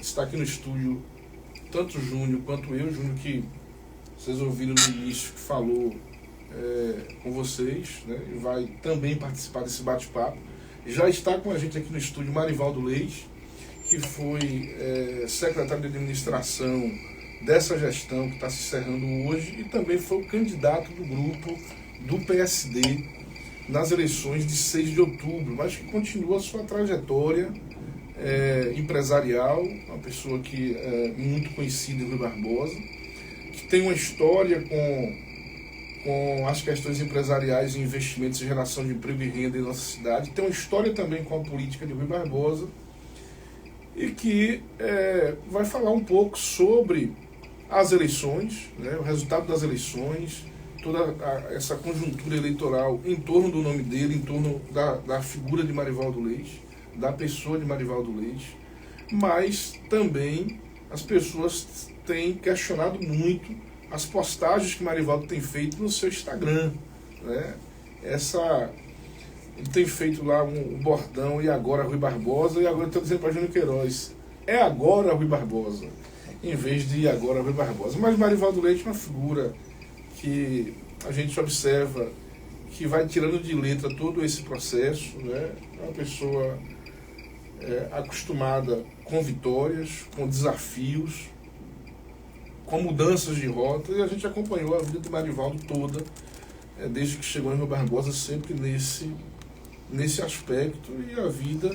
está aqui no estúdio, tanto o Júnior quanto eu, Júnior, que vocês ouviram no início, que falou com vocês, né, e vai também participar desse bate-papo. Já está com a gente aqui no estúdio Marivaldo Leite, que foi secretário de administração dessa gestão que está se encerrando hoje e também foi o candidato do grupo do PSD nas eleições de 6 de outubro, mas que continua a sua trajetória empresarial, uma pessoa que é muito conhecida em Rui Barbosa, que tem uma história com as questões empresariais e investimentos em geração de emprego e renda em nossa cidade, tem uma história também com a política de Rui Barbosa e que vai falar um pouco sobre as eleições, né, o resultado das eleições, toda essa conjuntura eleitoral em torno do nome dele, em torno da figura de Marivaldo Leite, da pessoa de Marivaldo Leite, mas também as pessoas têm questionado muito as postagens que Marivaldo tem feito no seu Instagram, né? Ele tem feito lá um bordão, e agora Rui Barbosa, e agora estou dizendo para Júnior Queiroz, é agora Rui Barbosa, em vez de agora Rui Barbosa. Mas Marivaldo Leite é uma figura que a gente observa que vai tirando de letra todo esse processo, né? É uma pessoa acostumada com vitórias, com desafios, com mudanças de rota, e a gente acompanhou a vida de Marivaldo toda, desde que chegou em Rui Barbosa, sempre nesse aspecto, e a vida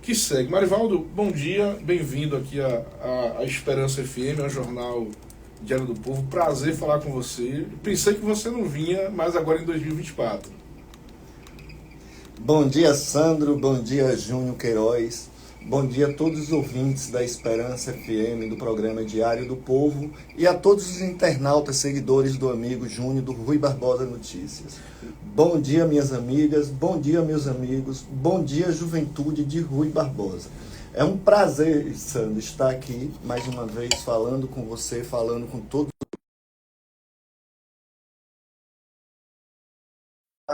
que segue. Marivaldo, bom dia, bem-vindo aqui à Esperança FM, ao jornal Diário do Povo. Prazer falar com você. Pensei que você não vinha, mas agora em 2024. Bom dia, Sandro, bom dia, Júnior Queiroz. Bom dia a todos os ouvintes da Esperança FM, do programa Diário do Povo, e a todos os internautas seguidores do amigo Júnior do Rui Barbosa Notícias. Bom dia, minhas amigas, bom dia, meus amigos, bom dia, juventude de Rui Barbosa. É um prazer, Sandro, estar aqui mais uma vez falando com você, falando com todos,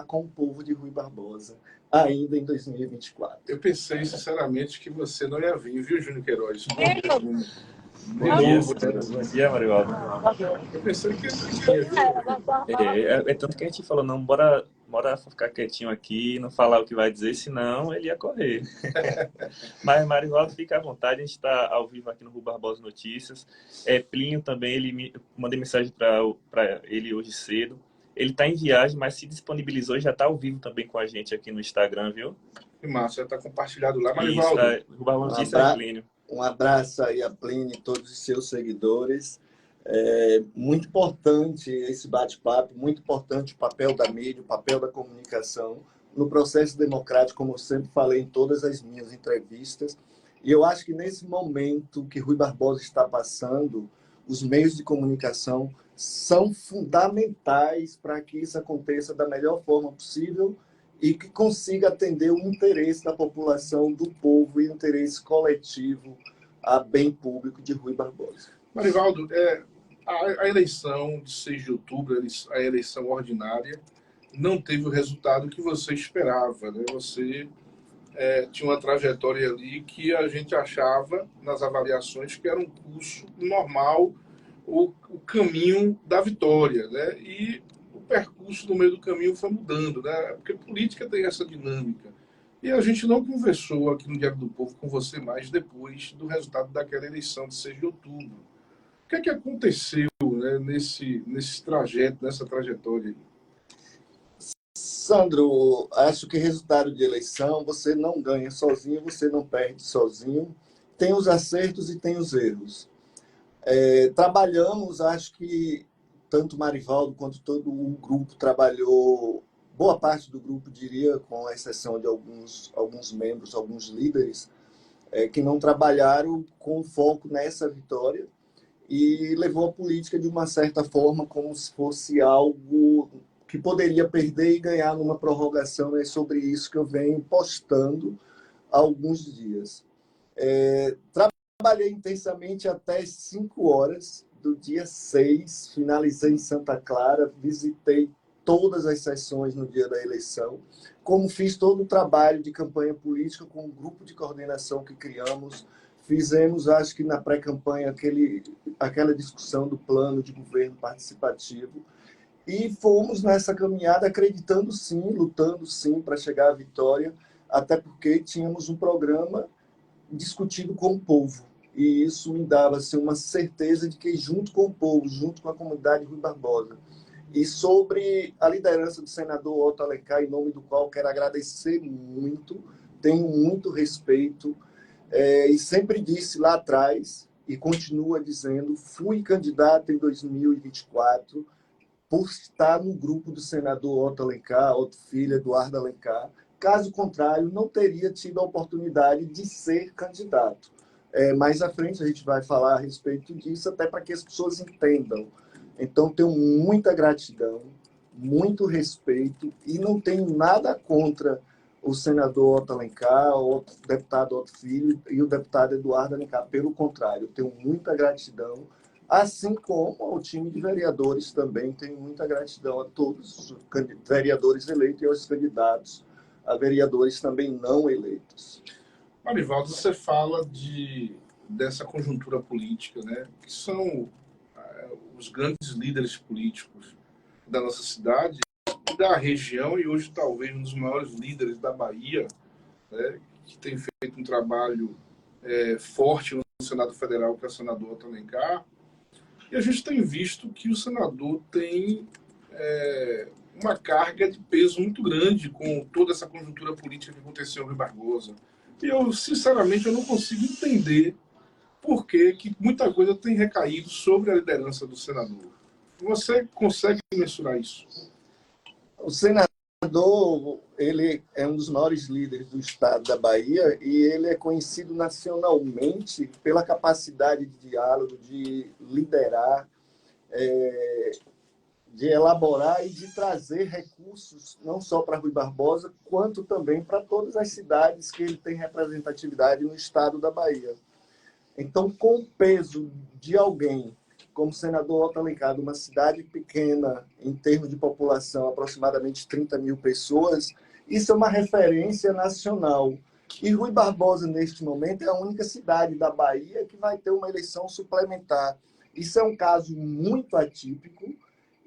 com o povo de Rui Barbosa, ainda em 2024. Eu pensei, sinceramente, que você não ia vir, viu, Júnior Queiroz? Bom dia, Marivaldo. Eu pensei que não ia vir. É tanto que a gente falou, não, bora ficar quietinho aqui, não falar o que vai dizer, senão ele ia correr. Mas, Marivaldo, fica à vontade, a gente está ao vivo aqui no Rui Barbosa Notícias. Plínio também, mandei mensagem para ele hoje cedo. Ele está em viagem, mas se disponibilizou e já está ao vivo também com a gente aqui no Instagram, viu? Que massa, já está compartilhado lá. Marivaldo, Rui Barbosa Notícias, Plínio. Um abraço aí a Plínio e todos os seus seguidores. É muito importante esse bate-papo, muito importante o papel da mídia, o papel da comunicação no processo democrático, como eu sempre falei em todas as minhas entrevistas. E eu acho que nesse momento que Rui Barbosa está passando, os meios de comunicação são fundamentais para que isso aconteça da melhor forma possível e que consiga atender o interesse da população, do povo e o interesse coletivo a bem público de Rui Barbosa. Marivaldo, a eleição de 6 de outubro, a eleição ordinária, não teve o resultado que você esperava, né? Você tinha uma trajetória ali que a gente achava, nas avaliações, que era um curso normal, o caminho da vitória, né? E o percurso no meio do caminho foi mudando, né? Porque política tem essa dinâmica. E a gente não conversou aqui no Diário do Povo com você mais depois do resultado daquela eleição de 6 de outubro. O que é que aconteceu, né, nesse trajeto, nessa trajetória? Sandro, acho que resultado de eleição você não ganha sozinho, você não perde sozinho. Tem os acertos e tem os erros. Trabalhamos, acho que tanto Marivaldo quanto todo o grupo trabalhou, boa parte do grupo, diria, com exceção de alguns membros, alguns líderes, que não trabalharam com foco nessa vitória e levou a política de uma certa forma como se fosse algo que poderia perder e ganhar numa prorrogação. É sobre isso que eu venho postando há alguns dias. Trabalhei intensamente até 5 horas do dia 6, finalizei em Santa Clara, visitei todas as sessões no dia da eleição, como fiz todo o trabalho de campanha política com um grupo de coordenação que criamos, Fizemos, acho que na pré-campanha, aquela discussão do plano de governo participativo e fomos nessa caminhada acreditando sim, lutando sim para chegar à vitória, até porque tínhamos um programa discutido com o povo. E isso me dava assim, uma certeza de que, junto com o povo, junto com a comunidade Rui Barbosa, e sobre a liderança do senador Otto Alencar, em nome do qual quero agradecer muito, tenho muito respeito, e sempre disse lá atrás, e continua dizendo, fui candidato em 2024 por estar no grupo do senador Otto Alencar, Otto Filho, Eduardo Alencar. Caso contrário, não teria tido a oportunidade de ser candidato. Mais à frente a gente vai falar a respeito disso, até para que as pessoas entendam. Então, tenho muita gratidão, muito respeito e não tenho nada contra o senador Otto Alencar, o deputado Otto Filho e o deputado Eduardo Alencar. Pelo contrário, tenho muita gratidão, assim como ao time de vereadores também. Tenho muita gratidão a todos os vereadores eleitos e aos candidatos a vereadores também não eleitos. Marivaldo, você fala dessa conjuntura política, né? Que são os grandes líderes políticos da nossa cidade e da região, e hoje talvez um dos maiores líderes da Bahia, né? Que tem feito um trabalho forte no Senado Federal, que é o senador Otto Alencar. E a gente tem visto que o senador tem uma carga de peso muito grande com toda essa conjuntura política que aconteceu em Rui Barbosa. E eu, sinceramente, eu não consigo entender por que muita coisa tem recaído sobre a liderança do senador. Você consegue mensurar isso? O senador, ele é um dos maiores líderes do estado da Bahia e ele é conhecido nacionalmente pela capacidade de diálogo, de liderar, de elaborar e de trazer recursos, não só para Rui Barbosa, quanto também para todas as cidades que ele tem representatividade no estado da Bahia. Então, com o peso de alguém como o senador Otto Alencar, uma cidade pequena, em termos de população, aproximadamente 30 mil pessoas, isso é uma referência nacional. E Rui Barbosa, neste momento, é a única cidade da Bahia que vai ter uma eleição suplementar. Isso é um caso muito atípico,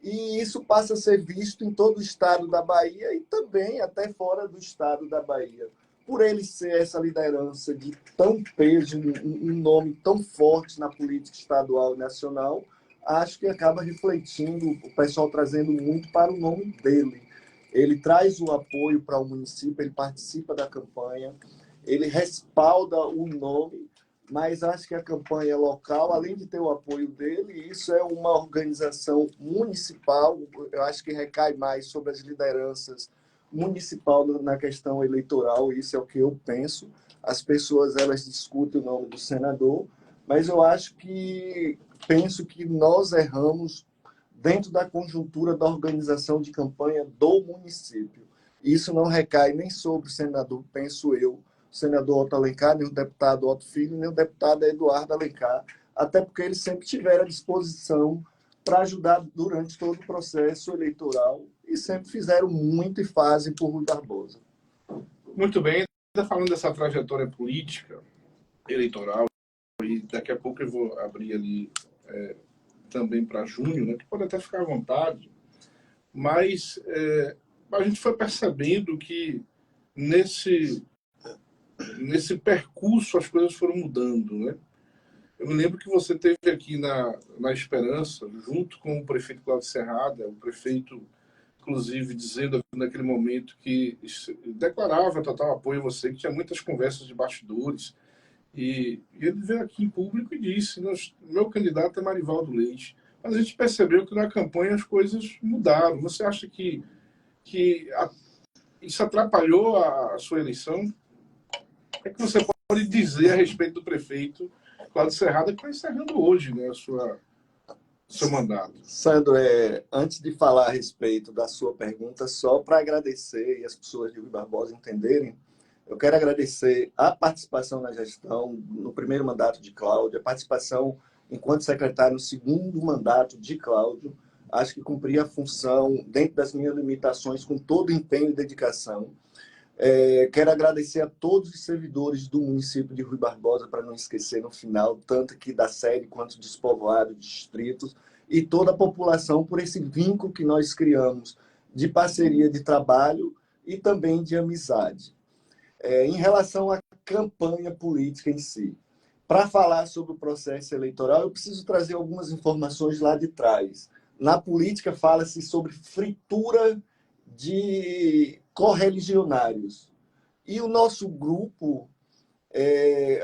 e isso passa a ser visto em todo o estado da Bahia e também até fora do estado da Bahia. Por ele ser essa liderança de tão peso, um nome tão forte na política estadual e nacional, acho que acaba refletindo, o pessoal trazendo muito para o nome dele. Ele traz o apoio para o município, ele participa da campanha, ele respalda o nome, mas acho que a campanha local, além de ter o apoio dele, isso é uma organização municipal, eu acho que recai mais sobre as lideranças municipal na questão eleitoral, isso é o que eu penso. As pessoas, elas discutem o nome do senador, mas eu penso que nós erramos dentro da conjuntura da organização de campanha do município. Isso não recai nem sobre o senador, penso eu, o senador Otto Alencar, nem o deputado Otto Filho, nem o deputado Eduardo Alencar, até porque eles sempre tiveram à disposição para ajudar durante todo o processo eleitoral e sempre fizeram muito e fazem por Rui Barbosa. Muito bem, ainda falando dessa trajetória política, eleitoral, e daqui a pouco eu vou abrir ali também para Júnior, né, que pode até ficar à vontade, mas a gente foi percebendo que nesse percurso as coisas foram mudando, né? Eu me lembro que você teve aqui na Esperança, junto com o prefeito Cláudio Serrada, o prefeito, inclusive, dizendo naquele momento que declarava total apoio a você, que tinha muitas conversas de bastidores. E ele veio aqui em público e disse: meu candidato é Marivaldo Leite. Mas a gente percebeu que na campanha as coisas mudaram. Você acha que isso atrapalhou a sua eleição? O que você pode dizer a respeito do prefeito Cláudio Serrada, que está encerrando hoje, né, seu mandato? Sandro, antes de falar a respeito da sua pergunta, só para agradecer e as pessoas de Rui Barbosa entenderem, eu quero agradecer a participação na gestão no primeiro mandato de Cláudio, a participação enquanto secretário no segundo mandato de Cláudio. Acho que cumpri a função dentro das minhas limitações com todo empenho e dedicação. Quero agradecer a todos os servidores do município de Rui Barbosa, para não esquecer no final, tanto aqui da sede quanto dos povoados, distritos, e toda a população por esse vínculo que nós criamos de parceria de trabalho e também de amizade. Em relação à campanha política em si, para falar sobre o processo eleitoral, eu preciso trazer algumas informações lá de trás. Na política, fala-se sobre fritura de correligionários. E o nosso grupo,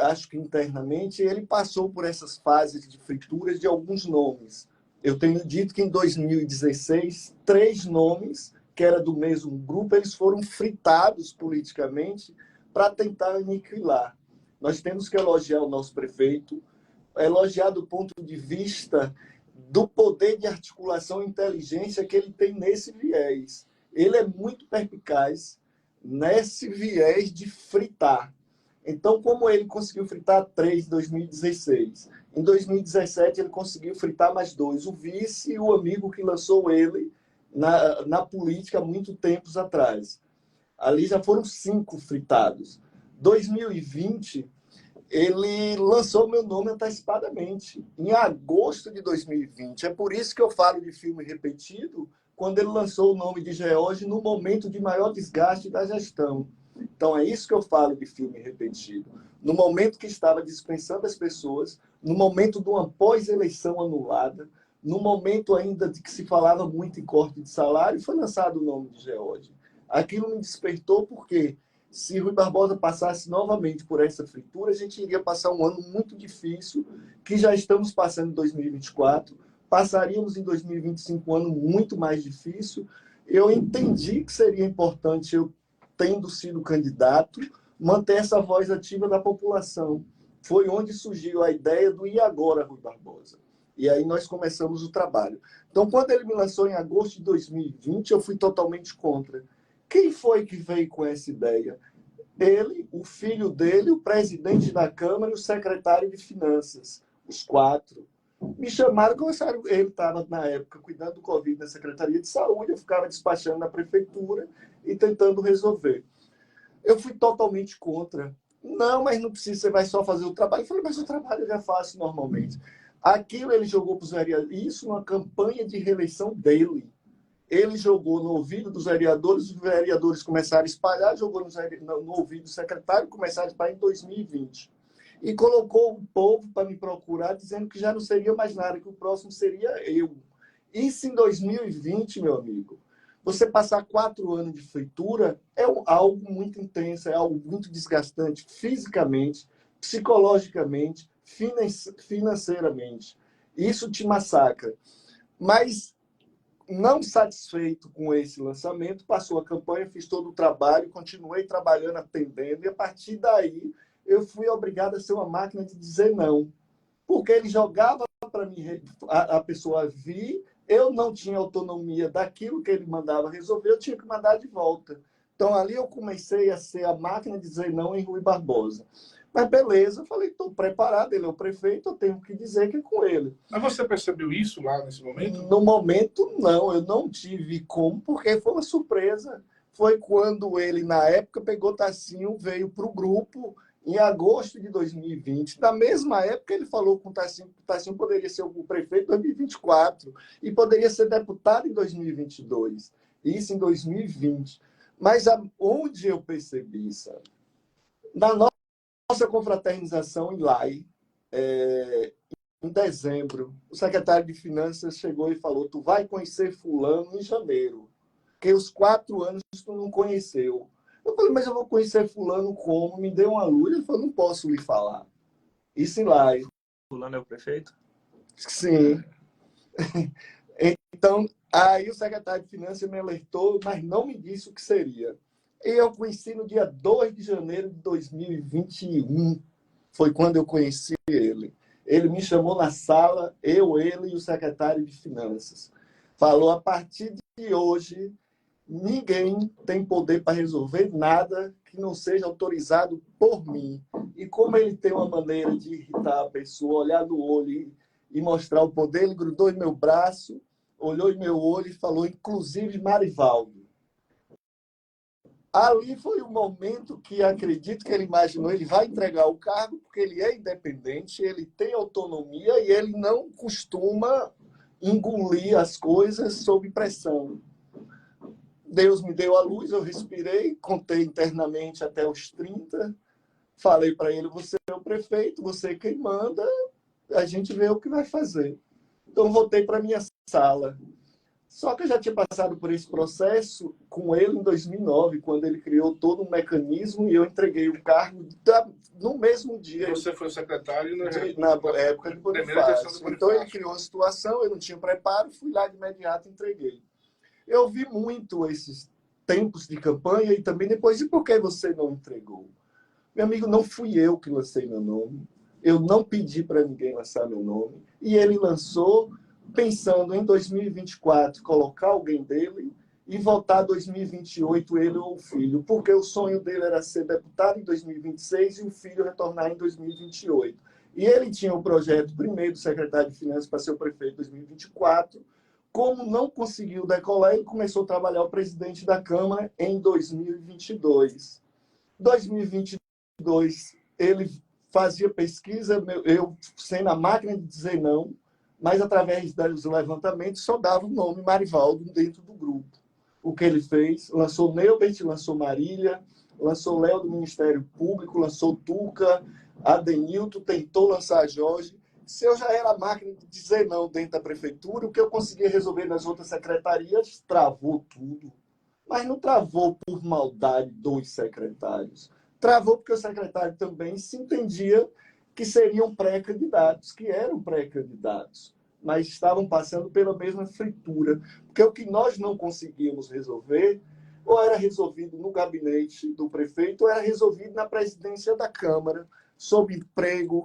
acho que internamente, ele passou por essas fases de frituras de alguns nomes. Eu tenho dito que em 2016, 3 nomes, que era do mesmo grupo, eles foram fritados politicamente para tentar aniquilar. Nós temos que elogiar o nosso prefeito, elogiar do ponto de vista do poder de articulação e inteligência que ele tem nesse viés. Ele é muito perspicaz nesse viés de fritar. Então, como ele conseguiu fritar 3 em 2016, em 2017 ele conseguiu fritar mais 2. O vice e o amigo que lançou ele na política há muito tempos atrás. Ali já foram 5 fritados. 2020, ele lançou meu nome antecipadamente, em agosto de 2020. É por isso que eu falo de filme repetido, quando ele lançou o nome de George no momento de maior desgaste da gestão. Então, é isso que eu falo de filme repetido. No momento que estava dispensando as pessoas, no momento de uma pós-eleição anulada, no momento ainda de que se falava muito em corte de salário, foi lançado o nome de George. Aquilo me despertou porque, se Rui Barbosa passasse novamente por essa fritura, a gente iria passar um ano muito difícil, que já estamos passando em 2024, passaríamos em 2025 um ano muito mais difícil. Eu entendi que seria importante, eu tendo sido candidato, manter essa voz ativa da população. Foi onde surgiu a ideia do E Agora, Rui Barbosa. E aí nós começamos o trabalho. Então, quando ele me lançou em agosto de 2020, eu fui totalmente contra. Quem foi que veio com essa ideia? Ele, o filho dele, o presidente da Câmara e o secretário de Finanças, os 4. Me chamaram, começaram, ele estava, na época, cuidando do Covid na Secretaria de Saúde, eu ficava despachando na prefeitura e tentando resolver. Eu fui totalmente contra. Não, mas não precisa, você vai só fazer o trabalho. Eu falei, mas o trabalho eu já faço normalmente. Aquilo ele jogou para os vereadores, isso numa campanha de reeleição dele. Ele jogou no ouvido dos vereadores, os vereadores começaram a no ouvido do secretário, começaram a espalhar em 2020. E colocou o povo para me procurar, dizendo que já não seria mais nada, que o próximo seria eu. Isso em 2020, meu amigo. Você passar 4 anos de fritura é algo muito intenso, é algo muito desgastante fisicamente, psicologicamente, financeiramente. Isso te massacra. Mas, não satisfeito com esse lançamento, passou a campanha, fiz todo o trabalho, continuei trabalhando, atendendo, e a partir daí eu fui obrigado a ser uma máquina de dizer não. Porque ele jogava para mim, a pessoa vir, eu não tinha autonomia daquilo que ele mandava resolver, eu tinha que mandar de volta. Então, ali eu comecei a ser a máquina de dizer não em Rui Barbosa. Mas beleza, eu falei, estou preparado, ele é o prefeito, eu tenho que dizer que é com ele. Mas você percebeu isso lá nesse momento? No momento, não, eu não tive como, porque foi uma surpresa. Foi quando ele, na época, pegou Tassinho, veio para o grupo, em agosto de 2020. Na mesma época, ele falou com o Tassinho que o Tassinho poderia ser o prefeito em 2024 e poderia ser deputado em 2022. Isso em 2020. Mas onde eu percebi, sabe? Na nossa confraternização em Lai, em dezembro, o secretário de Finanças chegou e falou: tu vai conhecer fulano em janeiro, porque os 4 anos tu não conheceu. Eu falei, mas eu vou conhecer fulano como? Me deu uma luz. Ele falou, não posso lhe falar. Isso em Lai. Fulano é o prefeito? Sim. Então, aí o secretário de Finanças me alertou, mas não me disse o que seria. E eu conheci no dia 2 de janeiro de 2021. Foi quando eu conheci ele. Ele me chamou na sala, ele e o secretário de Finanças. Falou, a partir de hoje, ninguém tem poder para resolver nada que não seja autorizado por mim. E como ele tem uma maneira de irritar a pessoa, olhar no olho e mostrar o poder, ele grudou em meu braço, olhou em meu olho e falou, inclusive Marivaldo. Ali foi o momento que acredito que ele imaginou, ele vai entregar o cargo porque ele é independente, ele tem autonomia e ele não costuma engolir as coisas sob pressão. Deus me deu a luz, eu respirei, contei internamente até os 30, falei para ele, você é o prefeito, você é quem manda, a gente vê o que vai fazer. Então voltei para minha sala. Só que eu já tinha passado por esse processo com ele em 2009, quando ele criou todo um mecanismo e eu entreguei o cargo no mesmo dia. Você foi secretário na época de primeira gestão do Bonifácio. Então ele criou a situação, eu não tinha preparo, fui lá de imediato e entreguei. Eu vi muito esses tempos de campanha e também depois, e por que você não entregou? Meu amigo, não fui eu que lancei meu nome, eu não pedi para ninguém lançar meu nome, e ele lançou pensando em 2024 colocar alguém dele e votar 2028 ele ou o filho, porque o sonho dele era ser deputado em 2026 e o filho retornar em 2028. E ele tinha o projeto primeiro do secretário de Finanças para ser o prefeito em 2024. Como não conseguiu decolar, ele começou a trabalhar o presidente da Câmara em 2022. 2022, ele fazia pesquisa, eu sem na máquina de dizer não, mas através dos levantamentos só dava o nome Marivaldo dentro do grupo. O que ele fez? Lançou Neubert, lançou Marília, lançou Léo do Ministério Público, lançou Tuca, Adenilton, tentou lançar Jorge. Se eu já era a máquina de dizer não dentro da prefeitura, o que eu conseguia resolver nas outras secretarias, travou tudo. Mas não travou por maldade dos secretários. Travou porque o secretário também se entendia que seriam pré-candidatos, que eram pré-candidatos, mas estavam passando pela mesma fritura. Porque o que nós não conseguíamos resolver, ou era resolvido no gabinete do prefeito, ou era resolvido na presidência da Câmara, sob emprego,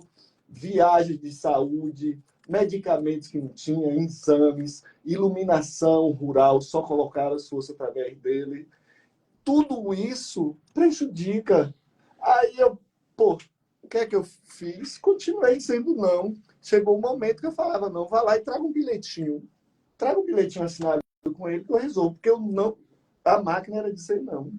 viagens de saúde, medicamentos que não tinha, exames, iluminação rural, só colocaram as forças através dele. Tudo isso prejudica. Aí eu, o que é que eu fiz? Continuei dizendo não. Chegou um momento que eu falava, não, vá lá e traga um bilhetinho. Traga um bilhetinho assinado com ele que eu resolvo, porque eu não, a máquina era dizer não.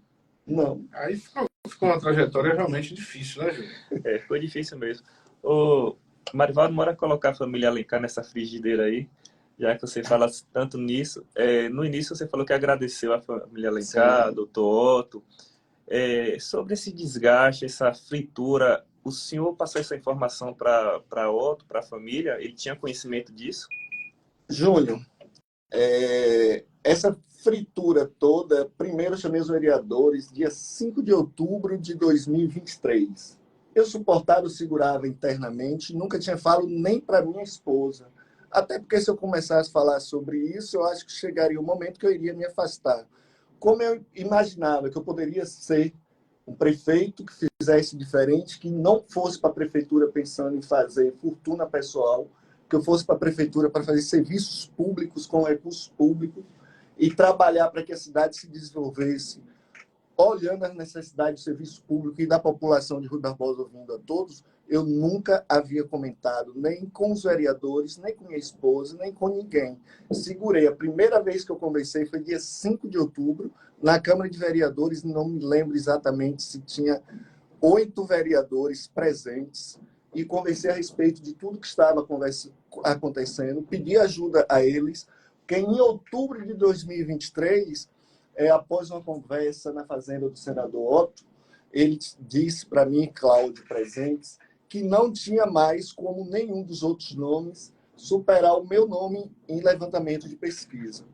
Não. Aí ficou uma trajetória realmente difícil, né, Júlio? Ficou difícil mesmo. O Marivaldo, bora colocar a família Alencar nessa frigideira aí, já que você fala tanto nisso. No início você falou que agradeceu a família Alencar, doutor Otto. Sobre esse desgaste, essa fritura, o senhor passou essa informação para Otto, para a família? Ele tinha conhecimento disso? Júnior, essa fritura toda, primeiro eu chamei os vereadores, dia 5 de outubro de 2023. Eu suportava, eu segurava internamente, nunca tinha falado nem para minha esposa. Até porque se eu começasse a falar sobre isso, eu acho que chegaria um momento que eu iria me afastar. Como eu imaginava que eu poderia ser um prefeito que fizesse diferente, que não fosse para a prefeitura pensando em fazer fortuna pessoal, que eu fosse para a prefeitura para fazer serviços públicos com recursos públicos e trabalhar para que a cidade se desenvolvesse, olhando as necessidades do serviço público e da população de Rui Barbosa, ouvindo a todos, eu nunca havia comentado, nem com os vereadores, nem com minha esposa, nem com ninguém. Segurei. A primeira vez que eu conversei foi dia 5 de outubro, na Câmara de Vereadores, não me lembro exatamente se tinha 8 vereadores presentes, e conversei a respeito de tudo que estava acontecendo, pedi ajuda a eles, porque em outubro de 2023, após uma conversa na fazenda do senador Otto, ele disse para mim, Cláudio presentes, que não tinha mais como nenhum dos outros nomes superar o meu nome em levantamento de pesquisa.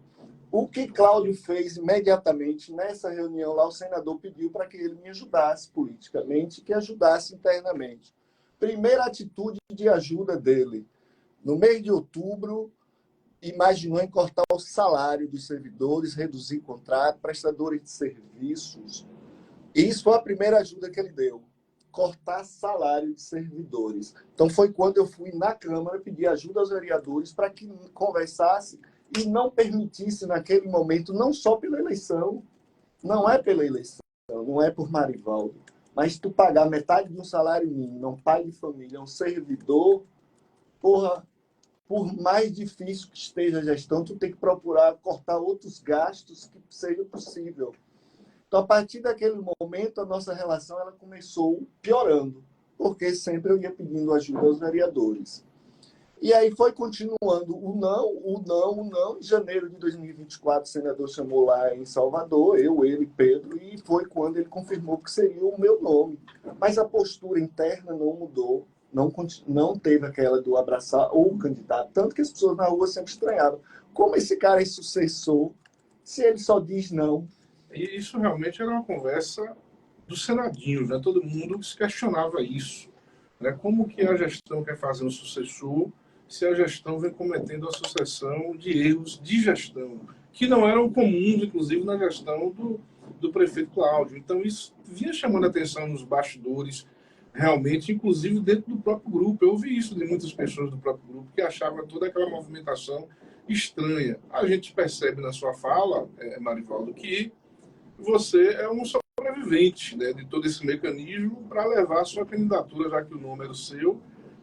O que Cláudio fez imediatamente nessa reunião lá, o senador pediu para que ele me ajudasse politicamente, que ajudasse internamente. Primeira atitude de ajuda dele. No mês de outubro, imaginou em cortar o salário dos servidores, reduzir contrato, prestadores de serviços. Isso foi a primeira ajuda que ele deu. Cortar salário de servidores. Então foi quando eu fui na Câmara pedir ajuda aos vereadores para que conversasse e não permitisse naquele momento, não só pela eleição, não é pela eleição, não é por Marivaldo, mas tu pagar metade de um salário mínimo, um pai de família, um servidor, por mais difícil que esteja a gestão, tu tem que procurar cortar outros gastos que seja possível. Então, a partir daquele momento, a nossa relação ela começou piorando, porque sempre eu ia pedindo ajuda aos vereadores. E aí foi continuando o não, o não, o não. Em janeiro de 2024, o senador chamou lá em Salvador, eu, ele, Pedro, e foi quando ele confirmou que seria o meu nome. Mas a postura interna não mudou, não teve aquela do abraçar o candidato. Tanto que as pessoas na rua sempre estranhavam. Como esse cara é sucessor, se ele só diz não? E isso realmente era uma conversa dos senadinhos, né? Todo mundo se questionava isso, né? Como que a gestão quer fazer um sucessor se a gestão vem cometendo a sucessão de erros de gestão, que não eram comuns, inclusive, na gestão do prefeito Cláudio. Então, isso vinha chamando a atenção nos bastidores, realmente, inclusive dentro do próprio grupo. Eu ouvi isso de muitas pessoas do próprio grupo, que achavam toda aquela movimentação estranha. A gente percebe na sua fala, Marivaldo, que você é um sobrevivente, né, de todo esse mecanismo para levar a sua candidatura, já que o nome era o seu,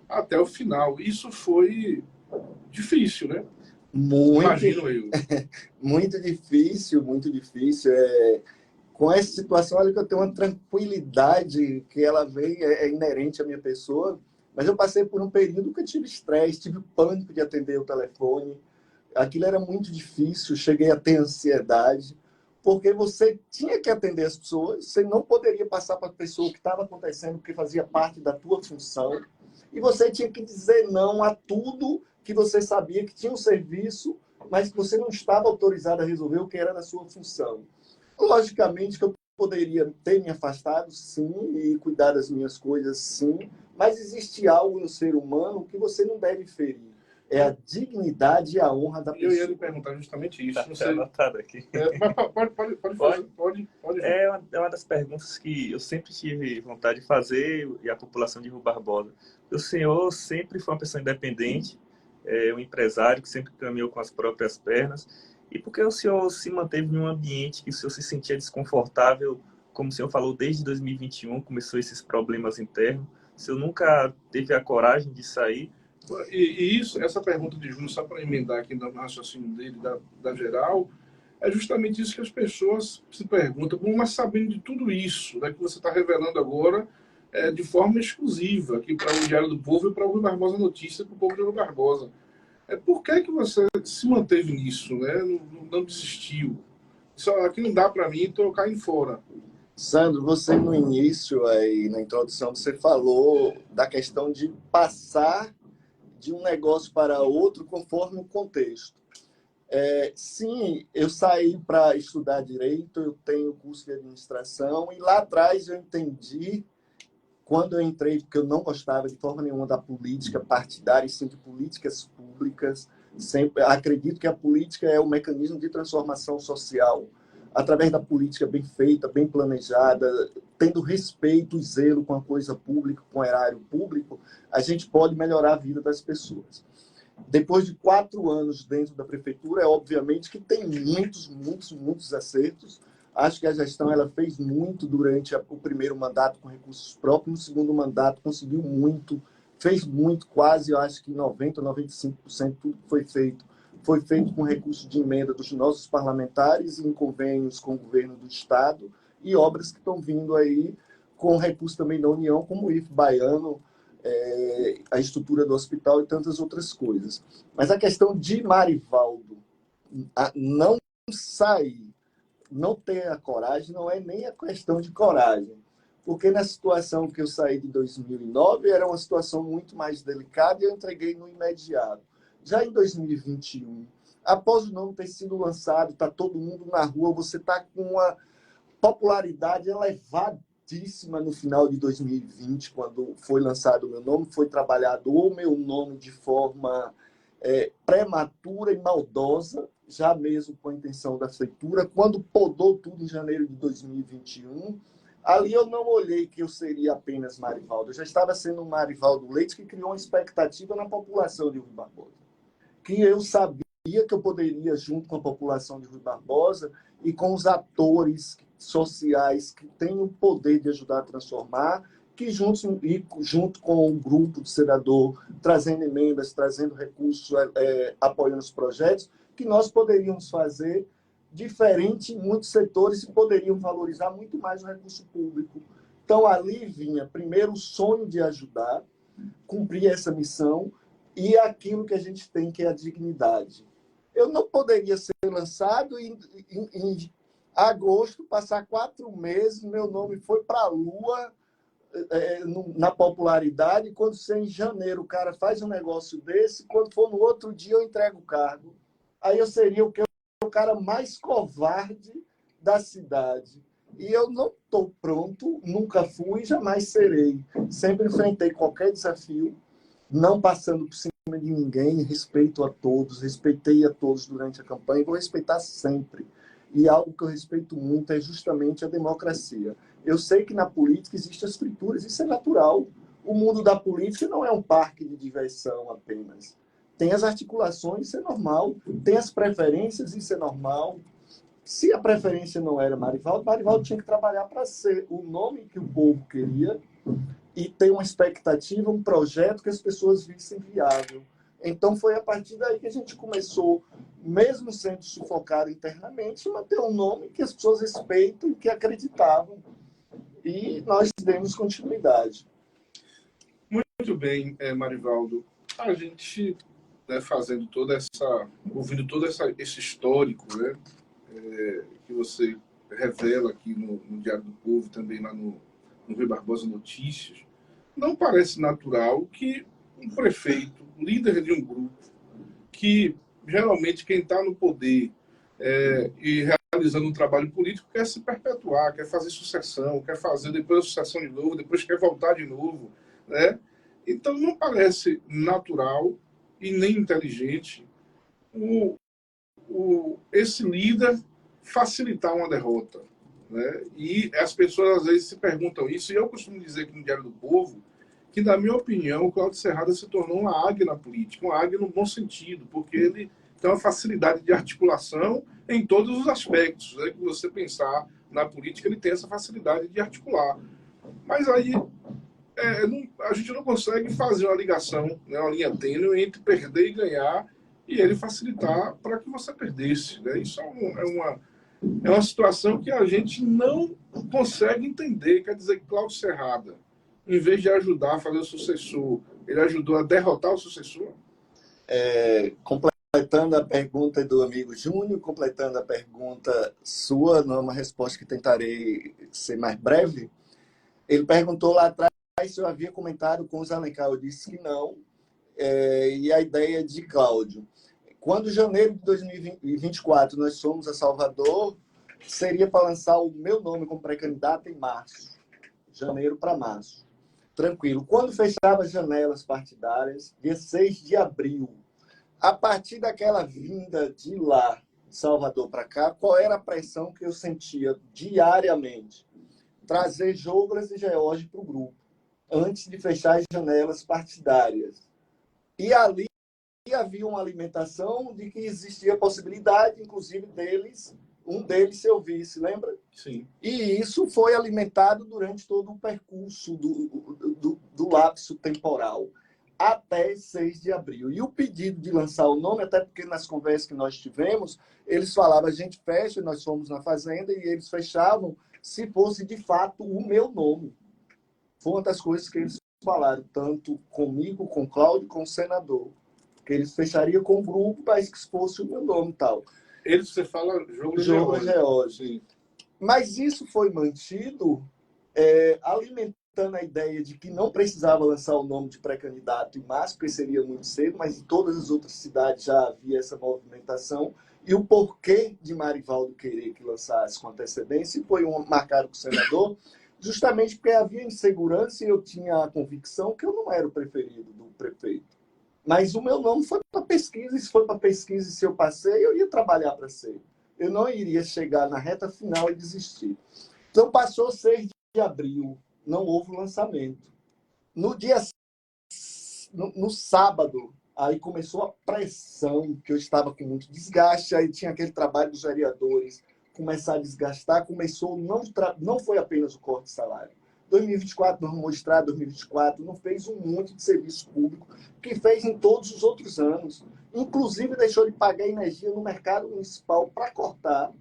até o final. Isso foi difícil, né? Muito, Imagino eu. muito difícil, muito difícil. Com essa situação, olha que eu tenho uma tranquilidade que ela vem, é inerente à minha pessoa, mas eu passei por um período que eu tive estresse, tive pânico de atender o telefone. Aquilo era muito difícil, cheguei a ter ansiedade, porque você tinha que atender as pessoas, você não poderia passar para a pessoa o que estava acontecendo, porque fazia parte da tua função, e você tinha que dizer não a tudo que você sabia que tinha um serviço, mas que você não estava autorizado a resolver o que era da sua função. Logicamente que eu poderia ter me afastado, sim, e cuidar das minhas coisas, sim, mas existe algo no ser humano que você não deve ferir. É a dignidade e a honra da pessoa. Eu ia lhe perguntar justamente isso. Tá anotado aqui. Mas pode. É uma das perguntas que eu sempre tive vontade de fazer, e a população de Rui Barbosa. O senhor sempre foi uma pessoa independente, um empresário que sempre caminhou com as próprias pernas. E por que o senhor se manteve em um ambiente que o senhor se sentia desconfortável, como o senhor falou, desde 2021, começou esses problemas internos? O senhor nunca teve a coragem de sair? E isso, essa pergunta de Júnior, só para emendar aqui no raciocínio dele, da geral, é justamente isso que as pessoas se perguntam, mas sabendo de tudo isso, né, que você está revelando agora, de forma exclusiva, aqui para o Diário do Povo e para o Rui Barbosa Notícias, para o povo de Rui Barbosa. Por que você se manteve nisso, né? Não desistiu? Só aqui não dá para mim, então eu caio fora. Sandro, você no início, aí, na introdução, você falou da questão de passar de um negócio para outro conforme o contexto. Sim, eu saí para estudar Direito, eu tenho curso de Administração, e lá atrás eu entendi, quando eu entrei, porque eu não gostava de forma nenhuma da política partidária, e sim de políticas públicas, sempre acredito que a política é um mecanismo de transformação social, através da política bem feita, bem planejada, tendo respeito e zelo com a coisa pública, com o erário público, a gente pode melhorar a vida das pessoas. Depois de 4 anos dentro da prefeitura, é obviamente que tem muitos acertos. Acho que a gestão ela fez muito durante o primeiro mandato com recursos próprios, no segundo mandato conseguiu muito, fez muito, quase, eu acho que 90%, 95% tudo que foi feito com recurso de emenda dos nossos parlamentares, em convênios com o governo do Estado, e obras que estão vindo aí com recurso também da União, como o IF Baiano, a estrutura do hospital e tantas outras coisas. Mas a questão de Marivaldo não sair, não ter a coragem, não é nem a questão de coragem. Porque na situação que eu saí de 2009, era uma situação muito mais delicada e eu entreguei no imediato. Já em 2021, após o nome ter sido lançado, está todo mundo na rua, você está com uma popularidade elevadíssima no final de 2020, quando foi lançado o meu nome, foi trabalhado o meu nome de forma prematura e maldosa, já mesmo com a intenção da feitura. Quando podou tudo em janeiro de 2021, ali eu não olhei que eu seria apenas Marivaldo. Eu já estava sendo um Marivaldo Leite que criou uma expectativa na população de Rui Barbosa. Que eu sabia que eu poderia, junto com a população de Rui Barbosa e com os atores sociais que têm o poder de ajudar a transformar, que junto com o grupo do senador, trazendo emendas, trazendo recursos, apoiando os projetos, que nós poderíamos fazer diferente em muitos setores e poderiam valorizar muito mais o recurso público. Então, ali vinha, primeiro, o sonho de ajudar, cumprir essa missão e aquilo que a gente tem, que é a dignidade. Eu não poderia ser lançado em agosto, passar 4 meses, meu nome foi para a Lua, na popularidade, quando em janeiro o cara faz um negócio desse, quando for no outro dia eu entrego o cargo. Aí eu seria o cara mais covarde da cidade. E eu não estou pronto, nunca fui, jamais serei. Sempre enfrentei qualquer desafio, não passando por cima de ninguém, respeito a todos, respeitei a todos durante a campanha e vou respeitar sempre. E algo que eu respeito muito é justamente a democracia. Eu sei que na política existem as frituras, isso é natural. O mundo da política não é um parque de diversão apenas. Tem as articulações, isso é normal. Tem as preferências, isso é normal. Se a preferência não era Marivaldo, Marivaldo tinha que trabalhar para ser o nome que o povo queria e ter uma expectativa, um projeto que as pessoas vissem viável. Então foi a partir daí que a gente começou, mesmo sendo sufocado internamente, manter um nome que as pessoas respeitam e que acreditavam. E nós demos continuidade. Muito bem, Marivaldo. A gente, né, ouvindo todo esse histórico, né, que você revela aqui no Diário do Povo, também lá no Rui Barbosa Notícias, não parece natural que um prefeito, líder de um grupo, que geralmente quem está no poder e realizando um trabalho político quer se perpetuar, quer fazer sucessão, quer fazer depois a sucessão de novo, depois quer voltar de novo, né? Então não parece natural e nem inteligente esse líder facilitar uma derrota, né? E as pessoas às vezes se perguntam isso, e eu costumo dizer aqui no Diário do Povo que, na minha opinião, o Cláudio Serrada se tornou uma águia na política, uma águia no bom sentido, porque ele tem uma facilidade de articulação em todos os aspectos, né? Que você pensar na política, ele tem essa facilidade de articular. Mas aí a gente não consegue fazer uma ligação, né, uma linha tênue entre perder e ganhar, e ele facilitar para que você perdesse, né? Isso é uma situação que a gente não consegue entender. Quer dizer que Cláudio Serrada, em vez de ajudar a fazer o sucessor, ele ajudou a derrotar o sucessor? Completando a pergunta do amigo Júnior, completando a pergunta sua, não é uma resposta que tentarei ser mais breve. Ele perguntou lá atrás se eu havia comentado com os Alencar. Eu disse que não. E a ideia de Cláudio. Quando em janeiro de 2024 nós fomos a Salvador, seria para lançar o meu nome como pré-candidato em março. Janeiro para março. Tranquilo. Quando fechava as janelas partidárias, dia 6 de abril, a partir daquela vinda de lá, de Salvador para cá, qual era a pressão que eu sentia diariamente? Trazer Douglas e George para o grupo, antes de fechar as janelas partidárias. E ali havia uma alimentação de que existia a possibilidade, inclusive, um deles ser o vice, lembra? Sim. E isso foi alimentado durante todo o percurso do lapso temporal, até 6 de abril. E o pedido de lançar o nome, até porque nas conversas que nós tivemos, eles falavam, a gente fecha, nós fomos na Fazenda, e eles fechavam se fosse, de fato, o meu nome. Foi uma das coisas que eles falaram, tanto comigo, com o Cláudio, com o senador. Que eles fechariam com o grupo, mas que fosse o meu nome e tal. Eles, você fala, Douglas George. Mas isso foi mantido alimentando a ideia de que não precisava lançar o nome de pré-candidato em março, porque seria muito cedo, mas em todas as outras cidades já havia essa movimentação. E o porquê de Marivaldo querer que lançasse com antecedência foi marcado com o senador, justamente porque havia insegurança e eu tinha a convicção que eu não era o preferido do prefeito. Mas o meu nome foi para pesquisa, e se foi para pesquisa e se eu passei, eu ia trabalhar para ser. Eu não iria chegar na reta final e desistir. Então passou 6 de abril, não houve lançamento. No sábado, aí começou a pressão, que eu estava com muito desgaste, aí tinha aquele trabalho dos vereadores, começar a desgastar, não foi apenas o corte de salário. 2024 não mostrar, 2024 não fez um monte de serviço público que fez em todos os outros anos. inclusive deixou de pagar energia no mercado municipal para cortar.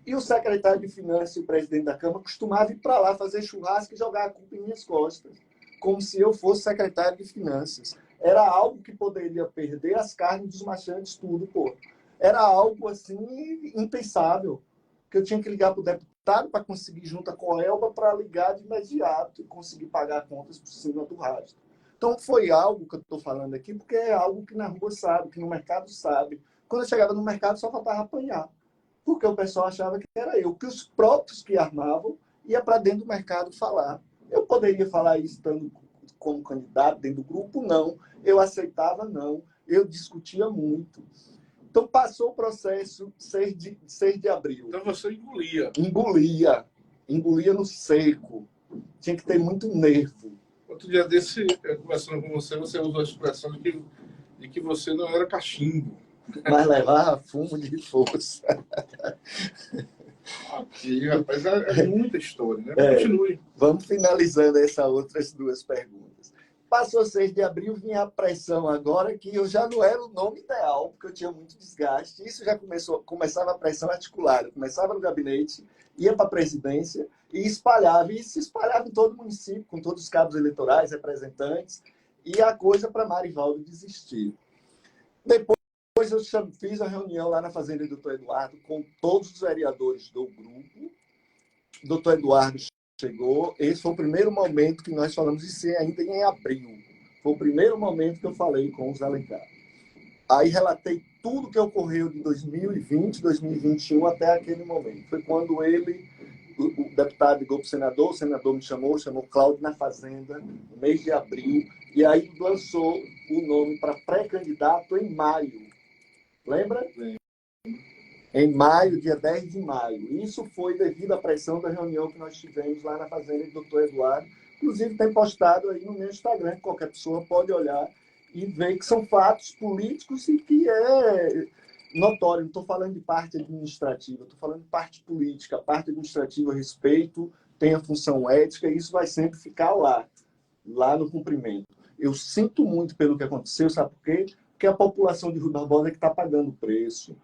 E o secretário de Finanças e o presidente da Câmara costumavam ir para lá fazer churrasco e jogar a culpa em minhas costas, como se eu fosse secretário de Finanças. Era algo que poderia perder as carnes dos machantes, tudo, pô. Era algo, assim, impensável. Que eu tinha que ligar para o deputado para conseguir, junto com a Elba, para ligar de imediato e conseguir pagar contas por cima do rastro. Então, foi algo que eu estou falando aqui, porque é algo que na rua sabe, que no mercado sabe. Quando eu chegava no mercado, só faltava apanhar. Porque o pessoal achava que era eu, que os próprios que armavam ia para dentro do mercado falar. Eu poderia falar isso estando como candidato dentro do grupo? Não. Eu aceitava? Não. Eu discutia muito. Então, passou o processo 6 de abril. Então você engolia. Engolia no seco. Tinha que ter muito nervo. Outro dia desse, conversando com você, você usou a expressão de que você não era cachimbo. Mas levava fumo de força. Ok, rapaz, é muita história, né? Continue. Vamos finalizando essas outras duas perguntas. Passou 6 de abril, vinha a pressão agora, que eu já não era o nome ideal, porque eu tinha muito desgaste. Isso já começava a pressão articulada. Começava no gabinete, ia para a presidência e espalhava. E se espalhava em todo o município, com todos os cabos eleitorais, representantes, e a coisa para Marivaldo desistir. Depois eu fiz a reunião lá na Fazenda do Dr. Eduardo com todos os vereadores do grupo. O Dr. Eduardo chegou. Esse foi o primeiro momento que nós falamos, isso ainda em abril. Foi o primeiro momento que eu falei com os Alencar. Aí relatei tudo que ocorreu de 2020, 2021 até aquele momento. Foi quando ele, o deputado ligou para o senador me chamou Cláudio na Fazenda, no mês de abril, e aí lançou o nome para pré-candidato em maio. Lembra? Sim. Em maio, dia 10 de maio. Isso foi devido à pressão da reunião que nós tivemos lá na Fazenda do Dr. Eduardo. Inclusive, tem postado aí no meu Instagram, que qualquer pessoa pode olhar e ver que são fatos políticos e que é notório. Não estou falando de parte administrativa, estou falando de parte política. A parte administrativa, respeito, tem a função ética e isso vai sempre ficar lá no cumprimento. Eu sinto muito pelo que aconteceu, sabe por quê? Porque a população de Rui Barbosa é que está pagando o preço.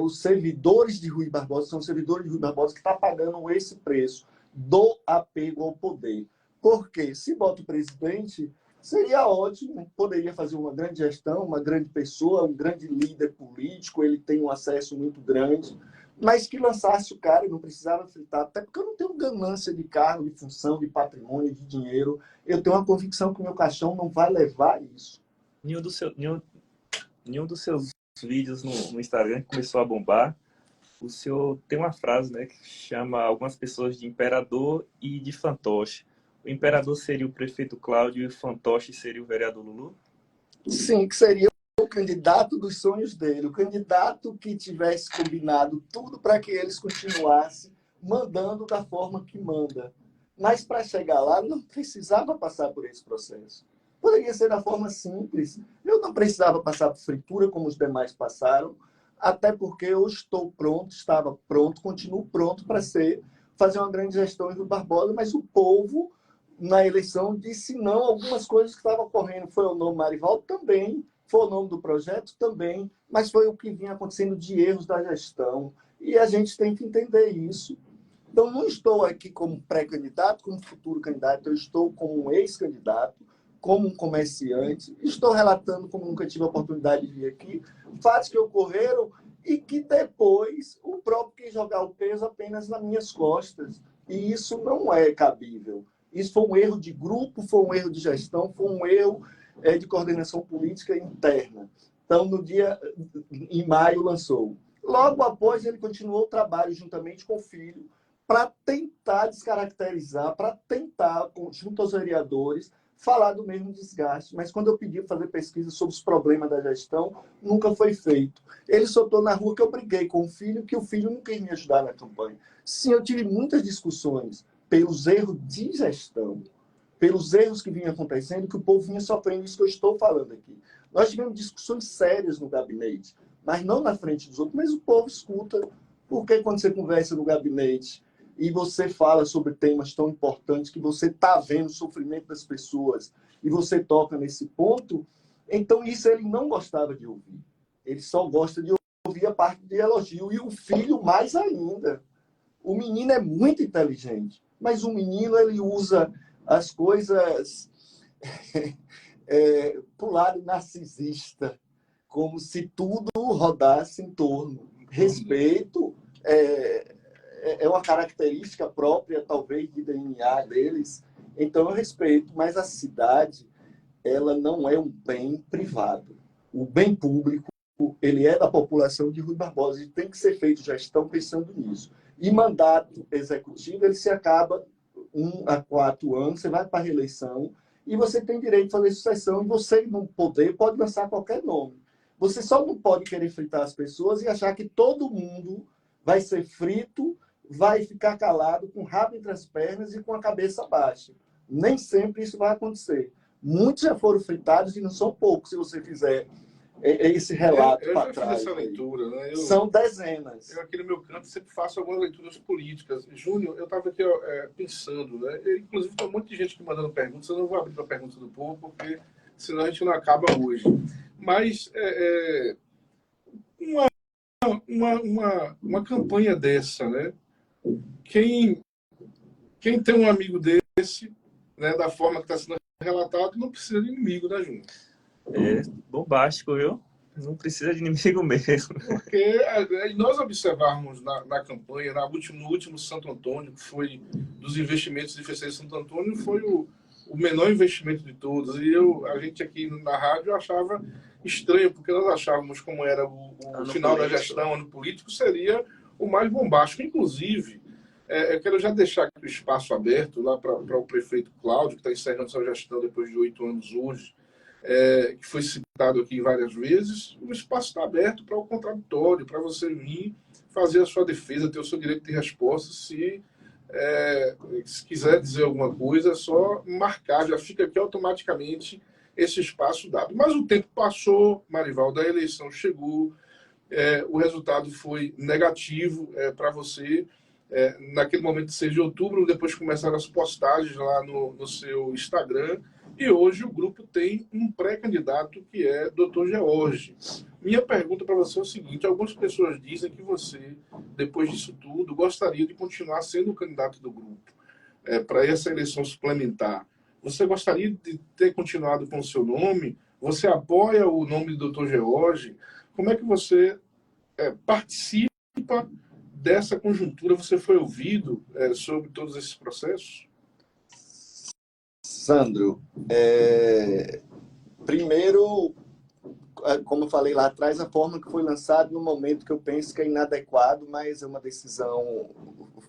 Os servidores de Rui Barbosa são servidores de Rui Barbosa que estão pagando esse preço do apego ao poder. Porque se bota o presidente, seria ótimo, poderia fazer uma grande gestão, uma grande pessoa, um grande líder político, ele tem um acesso muito grande, mas que lançasse o cara e não precisava fritar, até porque eu não tenho ganância de cargo, de função, de patrimônio, de dinheiro. Eu tenho uma convicção que o meu caixão não vai levar isso. Nenhum dos seus vídeos no Instagram que começou a bombar, o senhor tem uma frase, né, que chama algumas pessoas de imperador e de fantoche. O imperador seria o prefeito Cláudio e o fantoche seria o vereador Lulu? Sim, que seria o candidato dos sonhos dele, o candidato que tivesse combinado tudo para que eles continuassem mandando da forma que manda. Mas para chegar lá, não precisava passar por esse processo. Poderia ser da forma simples. Eu não precisava passar por fritura como os demais passaram, até porque eu estou pronto, estava pronto, continuo pronto para fazer uma grande gestão em Rio Barbosa, mas o povo, na eleição, disse não a algumas coisas que estavam ocorrendo. Foi o nome Marivaldo também, foi o nome do projeto também, mas foi o que vinha acontecendo de erros da gestão. E a gente tem que entender isso. Então, não estou aqui como pré-candidato, como futuro candidato, eu estou como um ex-candidato, como um comerciante, estou relatando, como nunca tive a oportunidade de vir aqui, fatos que ocorreram e que depois o próprio quis jogar o peso apenas nas minhas costas. E isso não é cabível. Isso foi um erro de grupo, foi um erro de gestão, foi um erro de coordenação política interna. Então, em maio, lançou. Logo após, ele continuou o trabalho juntamente com o filho para tentar descaracterizar, para tentar, junto aos vereadores, falar do mesmo desgaste. Mas quando eu pedi para fazer pesquisa sobre os problemas da gestão, nunca foi feito. Ele soltou na rua que eu briguei com o filho, que o filho não quis me ajudar na campanha. Sim, eu tive muitas discussões pelos erros de gestão, pelos erros que vinham acontecendo, que o povo vinha sofrendo, isso que eu estou falando aqui. Nós tivemos discussões sérias no gabinete, mas não na frente dos outros, mas o povo escuta. Porque quando você conversa no gabinete e você fala sobre temas tão importantes que você está vendo o sofrimento das pessoas e você toca nesse ponto, então isso ele não gostava de ouvir. Ele só gosta de ouvir a parte de elogio. E o filho mais ainda. O menino é muito inteligente, mas o menino ele usa as coisas para o lado narcisista, como se tudo rodasse em torno. Respeito é uma característica própria, talvez, de DNA deles. Então, eu respeito, mas a cidade ela não é um bem privado. O bem público ele é da população de Rui Barbosa e tem que ser feito gestão pensando nisso. E mandato executivo ele se acaba 1 a 4 anos, você vai para a reeleição e você tem direito de fazer sucessão e você, no poder, pode lançar qualquer nome. Você só não pode querer fritar as pessoas e achar que todo mundo vai ser frito, vai ficar calado, com o rabo entre as pernas e com a cabeça baixa. Nem sempre isso vai acontecer. Muitos já foram fritados e não são poucos, se você fizer esse relato para trás. Eu já fiz essa leitura, né? São dezenas. Eu aqui no meu canto sempre faço algumas leituras políticas. Júnior, eu estava aqui pensando, né? Inclusive tem um monte de gente que mandando perguntas, eu não vou abrir para a pergunta do povo, porque senão a gente não acaba hoje. Mas uma campanha dessa, né? Quem tem um amigo desse, né, da forma que está sendo relatado, não precisa de inimigo, né, Júnior? É bombástico, viu? Não precisa de inimigo mesmo. Porque nós observarmos na campanha, no último Santo Antônio, que foi dos investimentos de FCI Santo Antônio, foi o menor investimento de todos. E a gente aqui na rádio achava estranho, porque nós achávamos como era o final da gestão, ano político, seria o mais bombástico. Inclusive, eu quero já deixar aqui o espaço aberto lá para o prefeito Cláudio, que está encerrando sua gestão depois de 8 anos hoje, que foi citado aqui várias vezes. O espaço está aberto para o contraditório, para você vir fazer a sua defesa, ter o seu direito de resposta. Se quiser dizer alguma coisa, é só marcar, já fica aqui automaticamente esse espaço dado. Mas o tempo passou, Marivaldo, a eleição chegou, o resultado foi negativo para você. Naquele momento de 6 de outubro, depois começaram as postagens lá no seu Instagram, e hoje o grupo tem um pré-candidato que é Dr. George. Minha pergunta para você é o seguinte: algumas pessoas dizem que você, depois disso tudo, gostaria de continuar sendo o candidato do grupo para essa eleição suplementar. Você gostaria de ter continuado com o seu nome? Você apoia o nome do Dr. George? Como é que você participa dessa conjuntura? Você foi ouvido sobre todos esses processos? Sandro, primeiro, como eu falei lá atrás, a forma que foi lançado no momento que eu penso que é inadequado, mas é uma decisão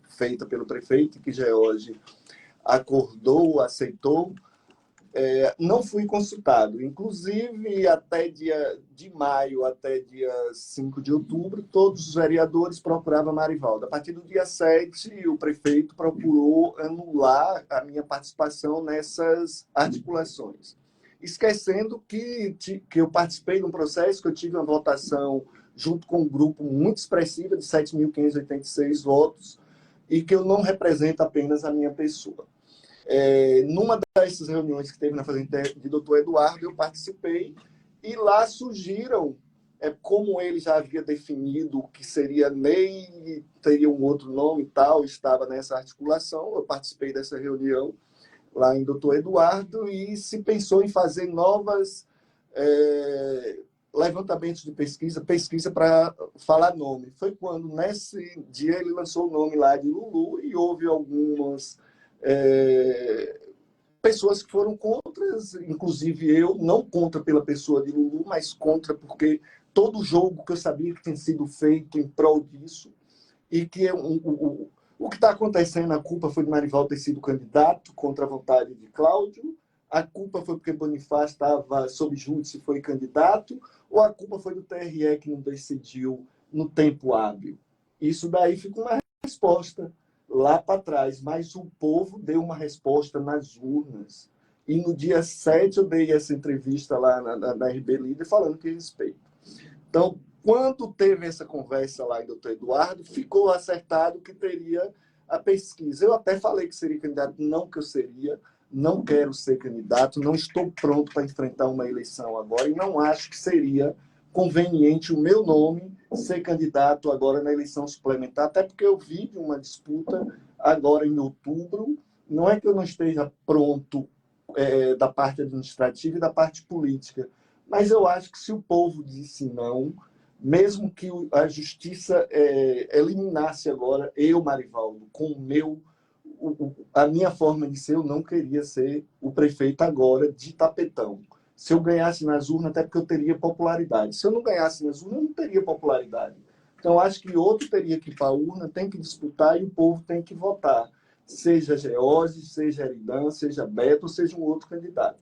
feita pelo prefeito, que George acordou, aceitou. Não fui consultado. Inclusive, até de maio até dia 5 de outubro, todos os vereadores procuravam Marivaldo. A partir do dia 7, o prefeito procurou anular a minha participação nessas articulações. Esquecendo que eu participei de um processo, que eu tive uma votação junto com um grupo muito expressiva de 7.586 votos e que eu não represento apenas a minha pessoa. Numa dessas reuniões que teve na fazenda de Dr. Eduardo, eu participei e lá surgiram, como ele já havia definido que seria Ney, teria um outro nome e tal, estava nessa articulação, eu participei dessa reunião lá em Dr. Eduardo e se pensou em fazer novas levantamentos de pesquisa para falar nome. Foi quando, nesse dia, ele lançou o nome lá de Lulu e houve algumas pessoas que foram contra, inclusive eu, não contra pela pessoa de Lulu, mas contra porque todo o jogo que eu sabia que tinha sido feito em prol disso, e que o que está acontecendo, a culpa foi de Marivaldo ter sido candidato contra a vontade de Cláudio, a culpa foi porque Bonifácio estava sob júdice e foi candidato, ou a culpa foi do TRE que não decidiu no tempo hábil. Isso daí fica uma resposta lá para trás, mas o povo deu uma resposta nas urnas. E no dia 7 eu dei essa entrevista lá na RB Líder falando que respeito. Então, quando teve essa conversa lá em Dr. Eduardo, ficou acertado que teria a pesquisa. Eu até falei que seria candidato, não que eu seria, não quero ser candidato, não estou pronto para enfrentar uma eleição agora e não acho que seria conveniente o meu nome ser candidato agora na eleição suplementar, até porque eu vi de uma disputa agora em outubro. Não é que eu não esteja pronto da parte administrativa e da parte política, mas eu acho que se o povo disse não, mesmo que a justiça eliminasse agora eu, Marivaldo, com a minha forma de ser, eu não queria ser o prefeito agora de Tapetão. Se eu ganhasse nas urnas, até porque eu teria popularidade. Se eu não ganhasse nas urnas, eu não teria popularidade. Então, acho que outro teria que ir para a urna, tem que disputar e o povo tem que votar. Seja George, seja Eridan, seja Beto, seja um outro candidato.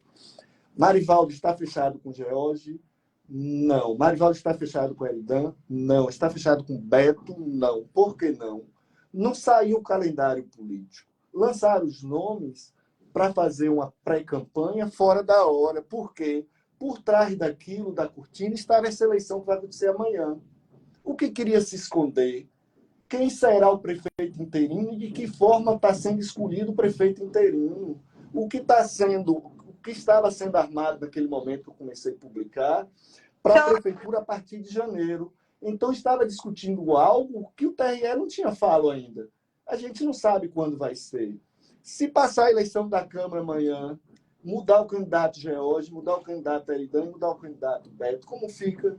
Marivaldo está fechado com George? Não. Marivaldo está fechado com Eridan? Não. Está fechado com Beto? Não. Por que não? Não saiu o calendário político. Lançaram os nomes para fazer uma pré-campanha fora da hora. Por quê? Por trás daquilo, da cortina, estava essa eleição que vai acontecer amanhã. O que queria se esconder? Quem será o prefeito interino e de que forma está sendo escolhido o prefeito interino? O que estava sendo armado naquele momento que eu comecei a publicar para a prefeitura a partir de janeiro. Então, estava discutindo algo que o TRE não tinha falo ainda. A gente não sabe quando vai ser. Se passar a eleição da Câmara amanhã, mudar o candidato George, mudar o candidato Eridan, mudar o candidato Beto, como fica?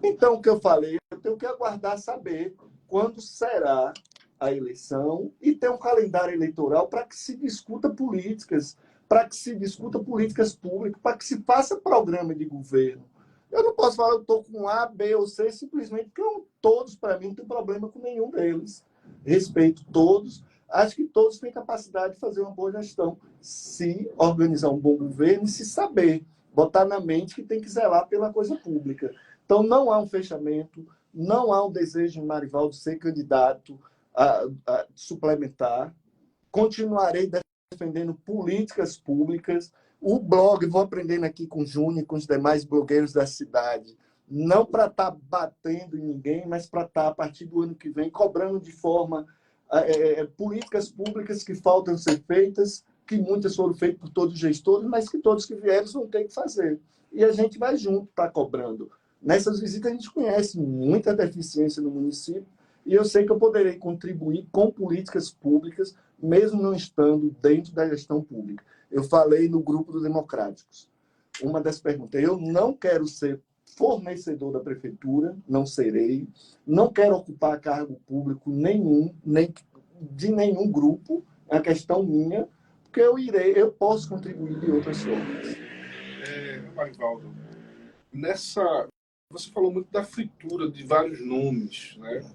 Então, o que eu falei, eu tenho que aguardar saber quando será a eleição e ter um calendário eleitoral para que se discuta políticas, para que se discuta políticas públicas, para que se faça programa de governo. Eu não posso falar que eu estou com A, B ou C, simplesmente porque todos, para mim, não tem problema com nenhum deles. Respeito todos. Acho que todos têm capacidade de fazer uma boa gestão, se organizar um bom governo e se saber, botar na mente que tem que zelar pela coisa pública. Então, não há um fechamento, não há um desejo de Marivaldo ser candidato a suplementar. Continuarei defendendo políticas públicas. O blog, vou aprendendo aqui com o Júnior e com os demais blogueiros da cidade, não para estar batendo em ninguém, mas para estar, a partir do ano que vem, cobrando de forma políticas públicas que faltam ser feitas, que muitas foram feitas por todos os gestores, mas que todos que vieram vão ter que fazer. E a gente vai junto estar cobrando. Nessas visitas a gente conhece muita deficiência no município e eu sei que eu poderei contribuir com políticas públicas, mesmo não estando dentro da gestão pública. Eu falei no grupo dos democráticos. Uma das perguntas, eu não quero ser fornecedor da prefeitura, não serei, não quero ocupar cargo público nenhum, nem de nenhum grupo, é uma questão minha, porque eu posso contribuir de outras formas. Marivaldo, você falou muito da fritura de vários nomes, né?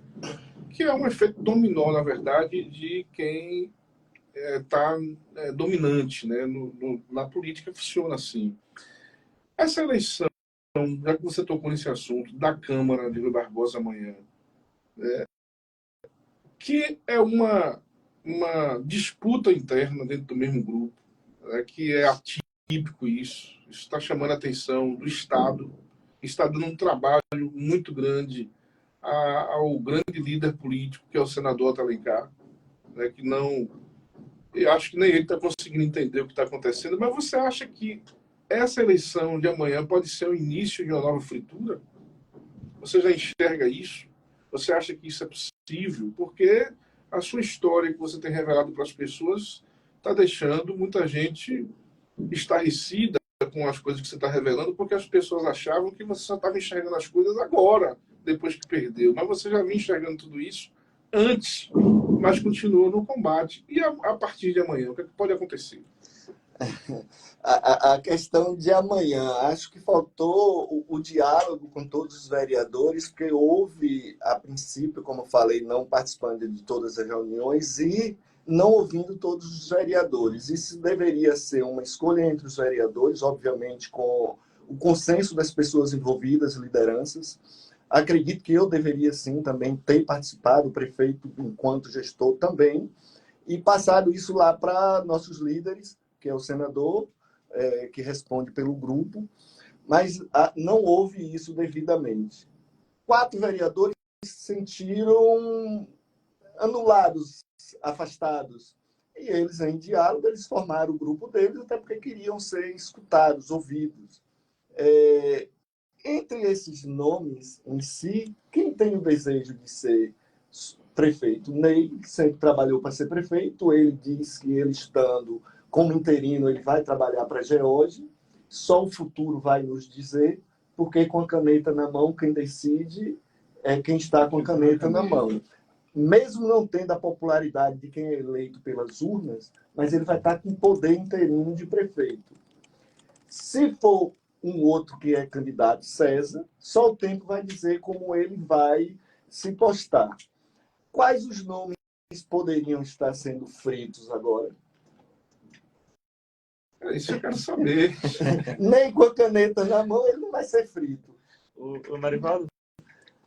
Que é um efeito dominó, na verdade, de quem está dominante, né? Na política funciona assim. Essa eleição, já que você tocou nesse assunto, da Câmara de Rui Barbosa amanhã, que é uma disputa interna dentro do mesmo grupo, que é atípico isso está chamando a atenção do Estado, está dando um trabalho muito grande ao grande líder político, que é o senador Otto Alencar, que não... Eu acho que nem ele está conseguindo entender o que está acontecendo, mas você acha que essa eleição de amanhã pode ser o início de uma nova fritura? Você já enxerga isso? Você acha que isso é possível? Porque a sua história que você tem revelado para as pessoas está deixando muita gente estarrecida com as coisas que você está revelando, porque as pessoas achavam que você só estava enxergando as coisas agora, depois que perdeu. Mas você já vinha enxergando tudo isso antes, mas continua no combate. E a partir de amanhã, o que pode acontecer? A questão de amanhã, acho que faltou o diálogo com todos os vereadores, porque houve, a princípio, como eu falei, não participando de todas as reuniões e não ouvindo todos os vereadores. Isso deveria ser uma escolha entre os vereadores, obviamente, com o consenso das pessoas envolvidas, lideranças. Acredito que eu deveria, sim, também ter participado, o prefeito, enquanto gestor, também, e passado isso lá para nossos líderes, que é o senador, que responde pelo grupo, mas não houve isso devidamente. 4 vereadores se sentiram anulados, afastados. E eles, em diálogo, eles formaram o grupo deles, até porque queriam ser escutados, ouvidos. dentre esses nomes em si, quem tem o desejo de ser prefeito? Ney, que sempre trabalhou para ser prefeito, ele diz que ele estando como interino, ele vai trabalhar para a George, só o futuro vai nos dizer, porque com a caneta na mão, quem decide é quem está com a caneta na mão. Mesmo não tendo a popularidade de quem é eleito pelas urnas, mas ele vai estar com poder interino de prefeito. Se for um outro que é candidato, César, só o tempo vai dizer como ele vai se postar. Quais os nomes poderiam estar sendo fritos agora? Isso eu quero saber. Nem com a caneta na mão ele não vai ser frito. O Marivaldo,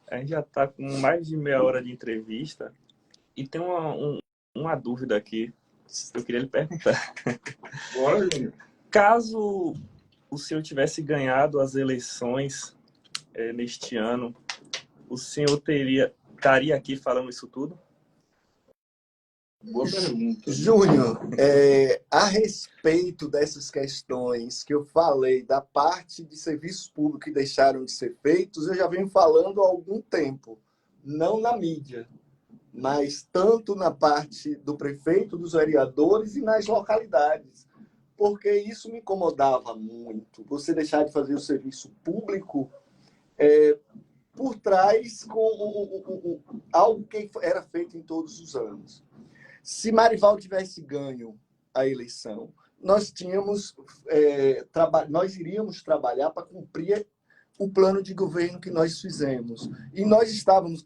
a gente já está com mais de meia hora de entrevista e tem uma dúvida aqui que eu queria lhe perguntar. Bora, Júnior. Caso o senhor tivesse ganhado as eleições neste ano, o senhor estaria aqui falando isso tudo? Boa pergunta. Júnior, a respeito dessas questões que eu falei da parte de serviços públicos que deixaram de ser feitos, eu já venho falando há algum tempo, não na mídia, mas tanto na parte do prefeito, dos vereadores e nas localidades, porque isso me incomodava muito, você deixar de fazer o serviço público por trás com algo que era feito em todos os anos. Se Marivaldo tivesse ganho a eleição, nós iríamos trabalhar para cumprir o plano de governo que nós fizemos. E nós estávamos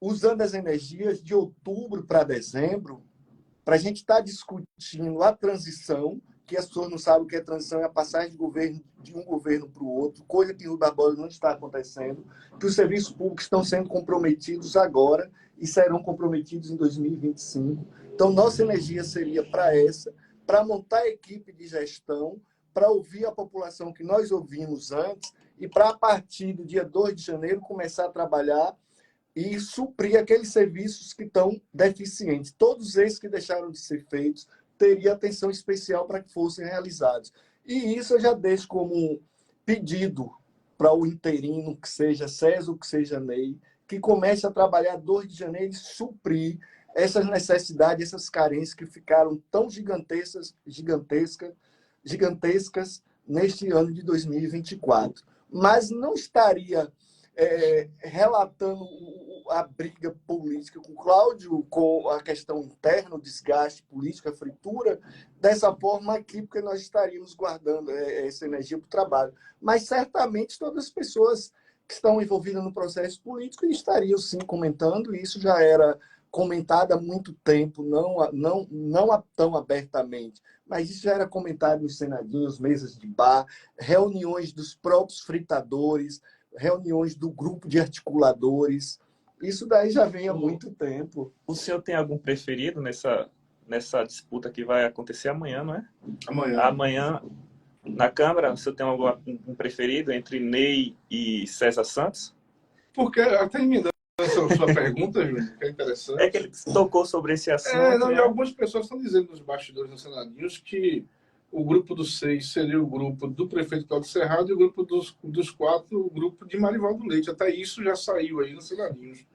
usando as energias de outubro para dezembro para a gente estar discutindo a transição, que as pessoas não sabem o que é transição, é a passagem de um governo para o outro, coisa que em Rui Barbosa não está acontecendo, que os serviços públicos estão sendo comprometidos agora e serão comprometidos em 2025. Então, nossa energia seria para montar a equipe de gestão, para ouvir a população que nós ouvimos antes e para, a partir do dia 2 de janeiro, começar a trabalhar e suprir aqueles serviços que estão deficientes. Todos esses que deixaram de ser feitos, teria atenção especial para que fossem realizados. E isso eu já deixo como um pedido para o interino, que seja César ou que seja Ney, que comece a trabalhar 2 de janeiro e suprir essas necessidades, essas carências que ficaram tão gigantescas neste ano de 2024. Mas não estaria relatando a briga política com o Cláudio, com a questão interna, o desgaste político, a fritura, dessa forma aqui, porque nós estaríamos guardando essa energia para o trabalho. Mas certamente todas as pessoas que estão envolvidas no processo político estariam sim comentando, e isso já era comentado há muito tempo, não tão abertamente, mas isso já era comentado nos senadinhos, mesas de bar, reuniões dos próprios fritadores, reuniões do grupo de articuladores. Isso daí já vem há muito tempo. O senhor tem algum preferido nessa disputa que vai acontecer amanhã, não é? Amanhã, na Câmara, o senhor tem um preferido entre Ney e César Santos? Porque, até emendando a sua pergunta, Júnior, que é interessante. É que ele tocou sobre esse assunto. E algumas pessoas estão dizendo nos bastidores dos senadinhos que o grupo dos 6 seria o grupo do prefeito Cláudio Cerrado e o grupo dos 4, o grupo de Marivaldo Leite. Até isso já saiu aí nos senadinhos.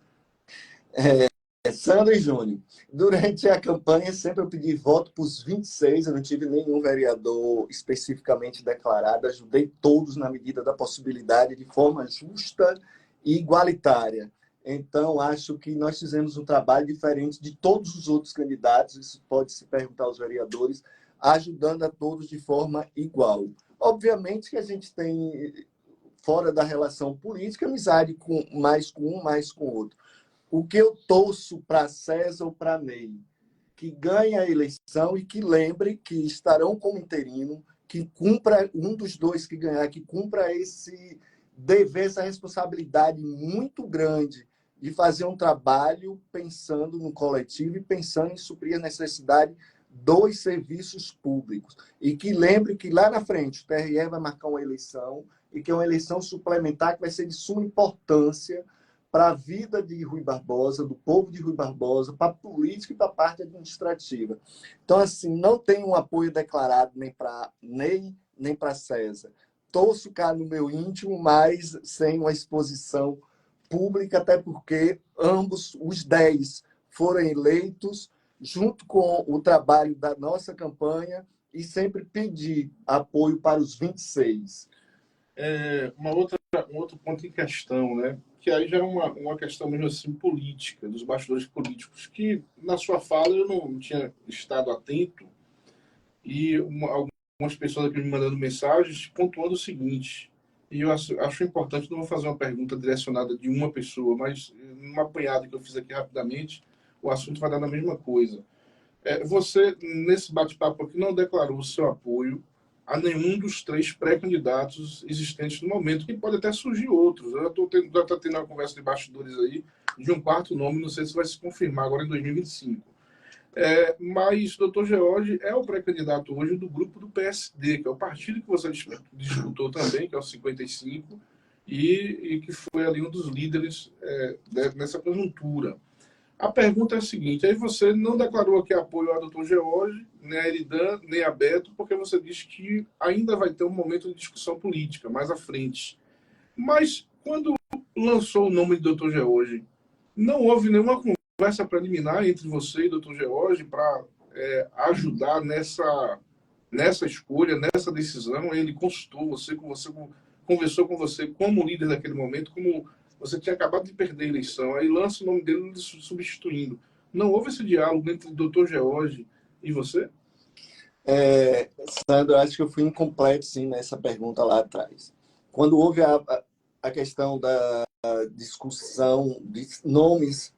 Sandro e Júnior, durante a campanha sempre eu pedi voto para os 26, eu não tive nenhum vereador especificamente declarado, ajudei todos na medida da possibilidade, de forma justa e igualitária. Então, acho que nós fizemos um trabalho diferente de todos os outros candidatos, isso pode se perguntar aos vereadores, ajudando a todos de forma igual. Obviamente que a gente tem, fora da relação política, amizade mais com um, mais com o outro. O que eu torço para César ou para Ney, que ganhe a eleição e que lembre que estarão como interino, que cumpra, um dos dois que ganhar, que cumpra esse dever, essa responsabilidade muito grande de fazer um trabalho pensando no coletivo e pensando em suprir a necessidade dos serviços públicos. E que lembre que lá na frente o TRE vai marcar uma eleição e que é uma eleição suplementar que vai ser de suma importância para a vida de Rui Barbosa, do povo de Rui Barbosa, para a política e para a parte administrativa. Então, assim, não tem um apoio declarado nem para Ney, nem para César. torço cá no meu íntimo, mas sem uma exposição pública, até porque ambos, os 10, foram eleitos junto com o trabalho da nossa campanha e sempre pedi apoio para os 26. Um outro ponto em questão, né? Que aí já é uma questão mesmo assim política, dos bastidores políticos, que na sua fala eu não tinha estado atento e algumas pessoas aqui me mandando mensagens pontuando o seguinte, e eu acho importante, não vou fazer uma pergunta direcionada de uma pessoa, mas numa apanhada que eu fiz aqui rapidamente, o assunto vai dar na mesma coisa. Você, nesse bate-papo aqui, não declarou o seu apoio a nenhum dos 3 pré-candidatos existentes no momento, que pode até surgir outros. Eu já estou tendo uma conversa de bastidores aí de um 4º nome, não sei se vai se confirmar agora em 2025. Mas Dr. George é o pré-candidato hoje do grupo do PSD, que é o partido que você disputou também, que é o 55, e que foi ali um dos líderes nessa conjuntura. A pergunta é a seguinte, aí você não declarou aqui apoio ao Dr. George, nem a Eridan, nem a Beto, porque você disse que ainda vai ter um momento de discussão política mais à frente. Mas quando lançou o nome de Dr. George, não houve nenhuma conversa preliminar entre você e Dr. George para ajudar nessa escolha, nessa decisão? Ele consultou você, conversou com você como líder daquele momento, como você tinha acabado de perder a eleição, aí lança o nome dele substituindo. Não houve esse diálogo entre o Dr. George e você? Sandro, acho que eu fui incompleto, sim, nessa pergunta lá atrás. Quando houve a questão da discussão de nomes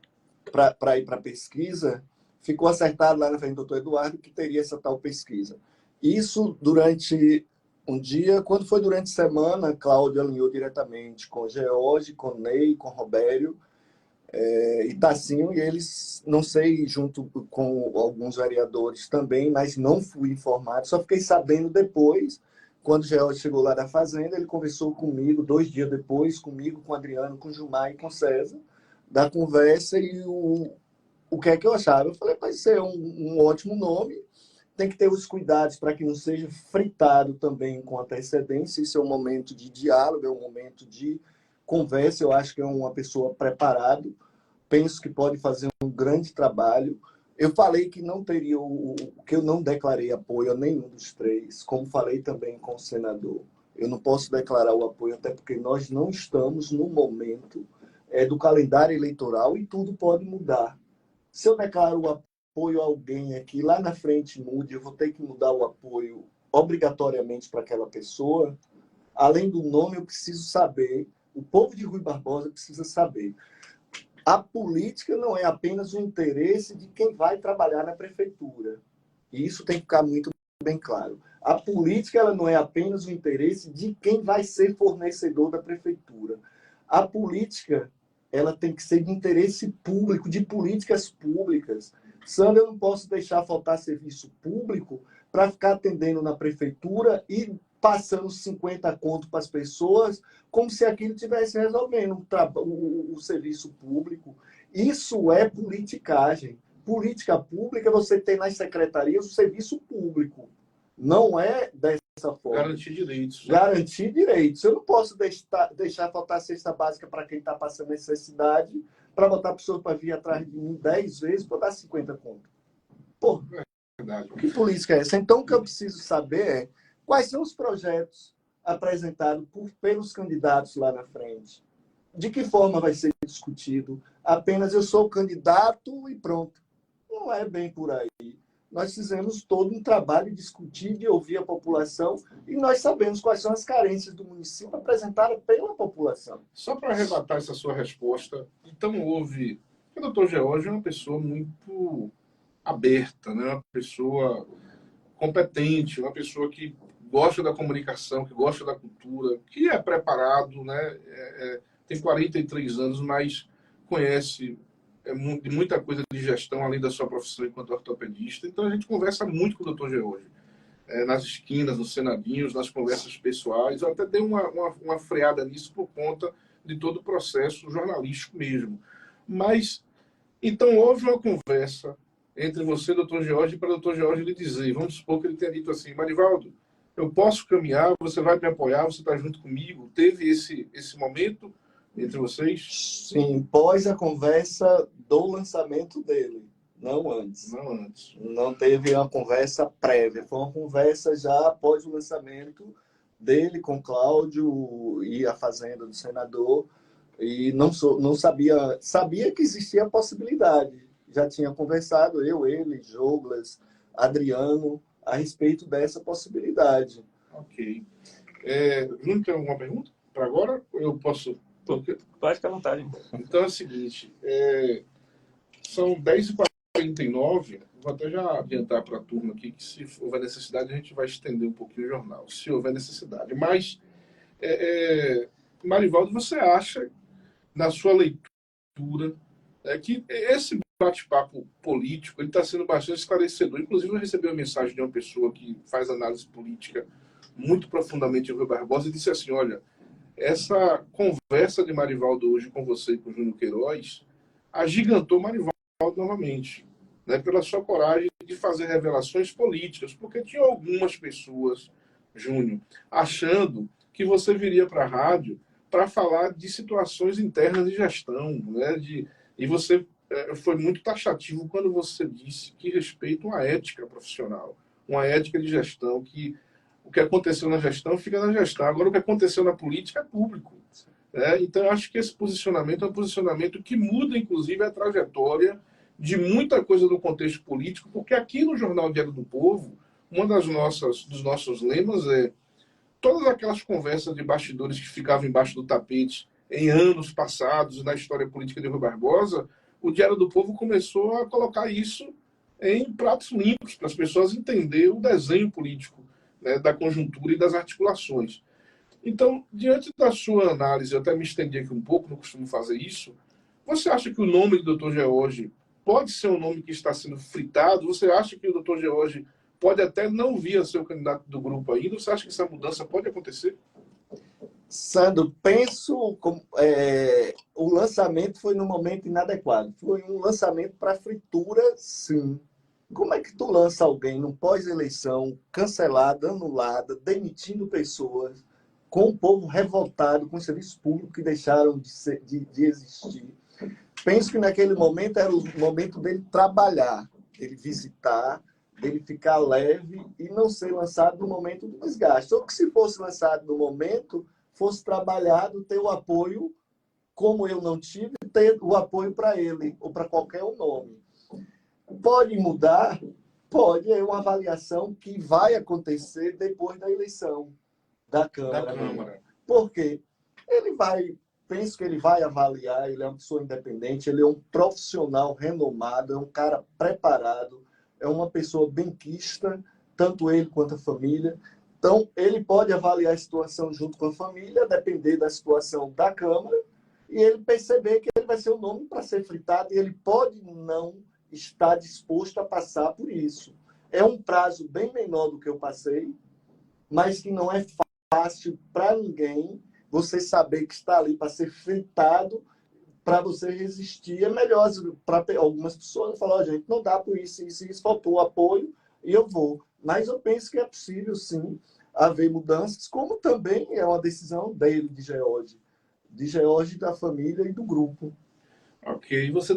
para ir para a pesquisa, ficou acertado lá na frente do doutor Eduardo que teria essa tal pesquisa. Isso durante um dia, quando foi durante a semana, Cláudio alinhou diretamente com George, com Ney, com Robério e Tassinho, e eles, não sei, junto com alguns vereadores também, mas não fui informado, só fiquei sabendo depois, quando o George chegou lá da Fazenda, ele conversou comigo 2 dias depois, comigo, com o Adriano, com o Gilmar e com o César, da conversa, e o que é que eu achava? Eu falei, vai ser um ótimo nome, tem que ter os cuidados para que não seja fritado também com antecedência. Isso é um momento de diálogo, é um momento de conversa. Eu acho que é uma pessoa preparada, penso que pode fazer um grande trabalho. Eu falei que não teria que eu não declarei apoio a nenhum dos 3, como falei também com o senador. Eu não posso declarar o apoio, até porque nós não estamos no momento do calendário eleitoral e tudo pode mudar. Se eu declaro o apoio a alguém aqui, lá na frente mude, eu vou ter que mudar o apoio obrigatoriamente para aquela pessoa. Além do nome, eu preciso saber, o povo de Rui Barbosa precisa saber. A política não é apenas o interesse de quem vai trabalhar na prefeitura. E isso tem que ficar muito bem claro. A política ela não é apenas o interesse de quem vai ser fornecedor da prefeitura. A política ela tem que ser de interesse público, de políticas públicas. Sandra, eu não posso deixar faltar serviço público para ficar atendendo na prefeitura e passando 50 conto para as pessoas, como se aquilo estivesse resolvendo o serviço público. Isso é politicagem. Política pública você tem nas secretarias o serviço público. Não é dessa forma. Garantir direitos. Garantir direitos. Eu não posso deixar faltar a cesta básica para quem está passando necessidade, para botar a pessoa para vir atrás de mim 10 vezes para dar 50 conto. Pô, Verdade. Que política é essa? Então, o que eu preciso saber é quais são os projetos apresentados pelos candidatos lá na frente. De que forma vai ser discutido? Apenas eu sou o candidato e pronto. Não é bem por aí. Nós fizemos todo um trabalho de discutir, de ouvir a população, e nós sabemos quais são as carências do município apresentadas pela população. Só para arrebatar essa sua resposta, então houve... O doutor George é uma pessoa muito aberta, né? Uma pessoa competente, uma pessoa que gosta da comunicação, que gosta da cultura, que é preparado, né? Tem 43 anos, mas conhece de muita coisa de gestão, além da sua profissão enquanto ortopedista. Então a gente conversa muito com o Dr. George, nas esquinas, nos senadinhos, nas conversas pessoais. Eu até dei uma freada nisso por conta de todo o processo jornalístico mesmo. Mas, então, houve uma conversa entre você e o Dr. George para o Dr. George lhe dizer, vamos supor que ele tenha dito assim, Marivaldo, eu posso caminhar, você vai me apoiar, você está junto comigo? Teve esse momento entre vocês? Sim, pós a conversa do lançamento dele, não antes. Não antes. Não teve uma conversa prévia, foi uma conversa já após o lançamento dele com Cláudio e a Fazenda do Senador, e não sabia que existia a possibilidade. Já tinha conversado, ele, Douglas, Adriano, a respeito dessa possibilidade. Ok. Júnior, tem alguma pergunta para agora? Eu posso... Pode ficar à vontade. Então é o seguinte, são 10h49, vou até já adiantar para a turma aqui que se houver necessidade a gente vai estender um pouquinho o jornal, se houver necessidade. Mas, Marivaldo, você acha, na sua leitura, que esse bate-papo político está sendo bastante esclarecedor? Inclusive eu recebi uma mensagem de uma pessoa que faz análise política muito profundamente, o Rui Barbosa, e disse assim, olha, essa conversa de Marivaldo hoje com você e com o Júnior Queiroz agigantou Marivaldo novamente, né, pela sua coragem de fazer revelações políticas, porque tinha algumas pessoas, Júnior, achando que você viria para a rádio para falar de situações internas de gestão, né, e você foi muito taxativo quando você disse que respeita uma ética profissional, uma ética de gestão, que o que aconteceu na gestão fica na gestão. Agora, o que aconteceu na política é público. Então, eu acho que esse posicionamento é um posicionamento que muda, inclusive, a trajetória de muita coisa do contexto político, porque aqui no Jornal Diário do Povo, dos nossos lemas é todas aquelas conversas de bastidores que ficavam embaixo do tapete em anos passados, na história política de Rui Barbosa, o Diário do Povo começou a colocar isso em pratos limpos, para as pessoas entenderem o desenho político, né, da conjuntura e das articulações. Então, diante da sua análise, eu até me estendi aqui um pouco, não costumo fazer isso, você acha que o nome do Dr. George pode ser um nome que está sendo fritado? Você acha que o Dr. George pode até não vir a ser o candidato do grupo ainda? Você acha que essa mudança pode acontecer? Sandro, o lançamento foi num momento inadequado. Foi um lançamento para fritura, sim. Como é que tu lança alguém no pós-eleição, cancelada, anulada, demitindo pessoas, com o povo revoltado, com os serviços públicos que deixaram de existir? Penso que naquele momento era o momento dele trabalhar, dele visitar, dele ficar leve e não ser lançado no momento do desgaste. Ou que se fosse lançado no momento, fosse trabalhado, ter o apoio, como eu não tive, ter o apoio para ele ou para qualquer um nome. Pode mudar? Pode. É uma avaliação que vai acontecer depois da eleição da Câmara. Por quê? Penso que ele vai avaliar, ele é uma pessoa independente, ele é um profissional renomado, é um cara preparado, é uma pessoa benquista, tanto ele quanto a família. Então, ele pode avaliar a situação junto com a família, depender da situação da Câmara, e ele perceber que ele vai ser o nome para ser fritado, e ele pode não estar disposto a passar por isso. É um prazo bem menor do que eu passei, mas que não é fácil para ninguém você saber que está ali para ser fritado, para você resistir. É melhor para algumas pessoas falar, gente, não dá por isso, faltou apoio e eu vou. Mas eu penso que é possível, sim, haver mudanças, como também é uma decisão dele, de George, da família e do grupo. Ok. Você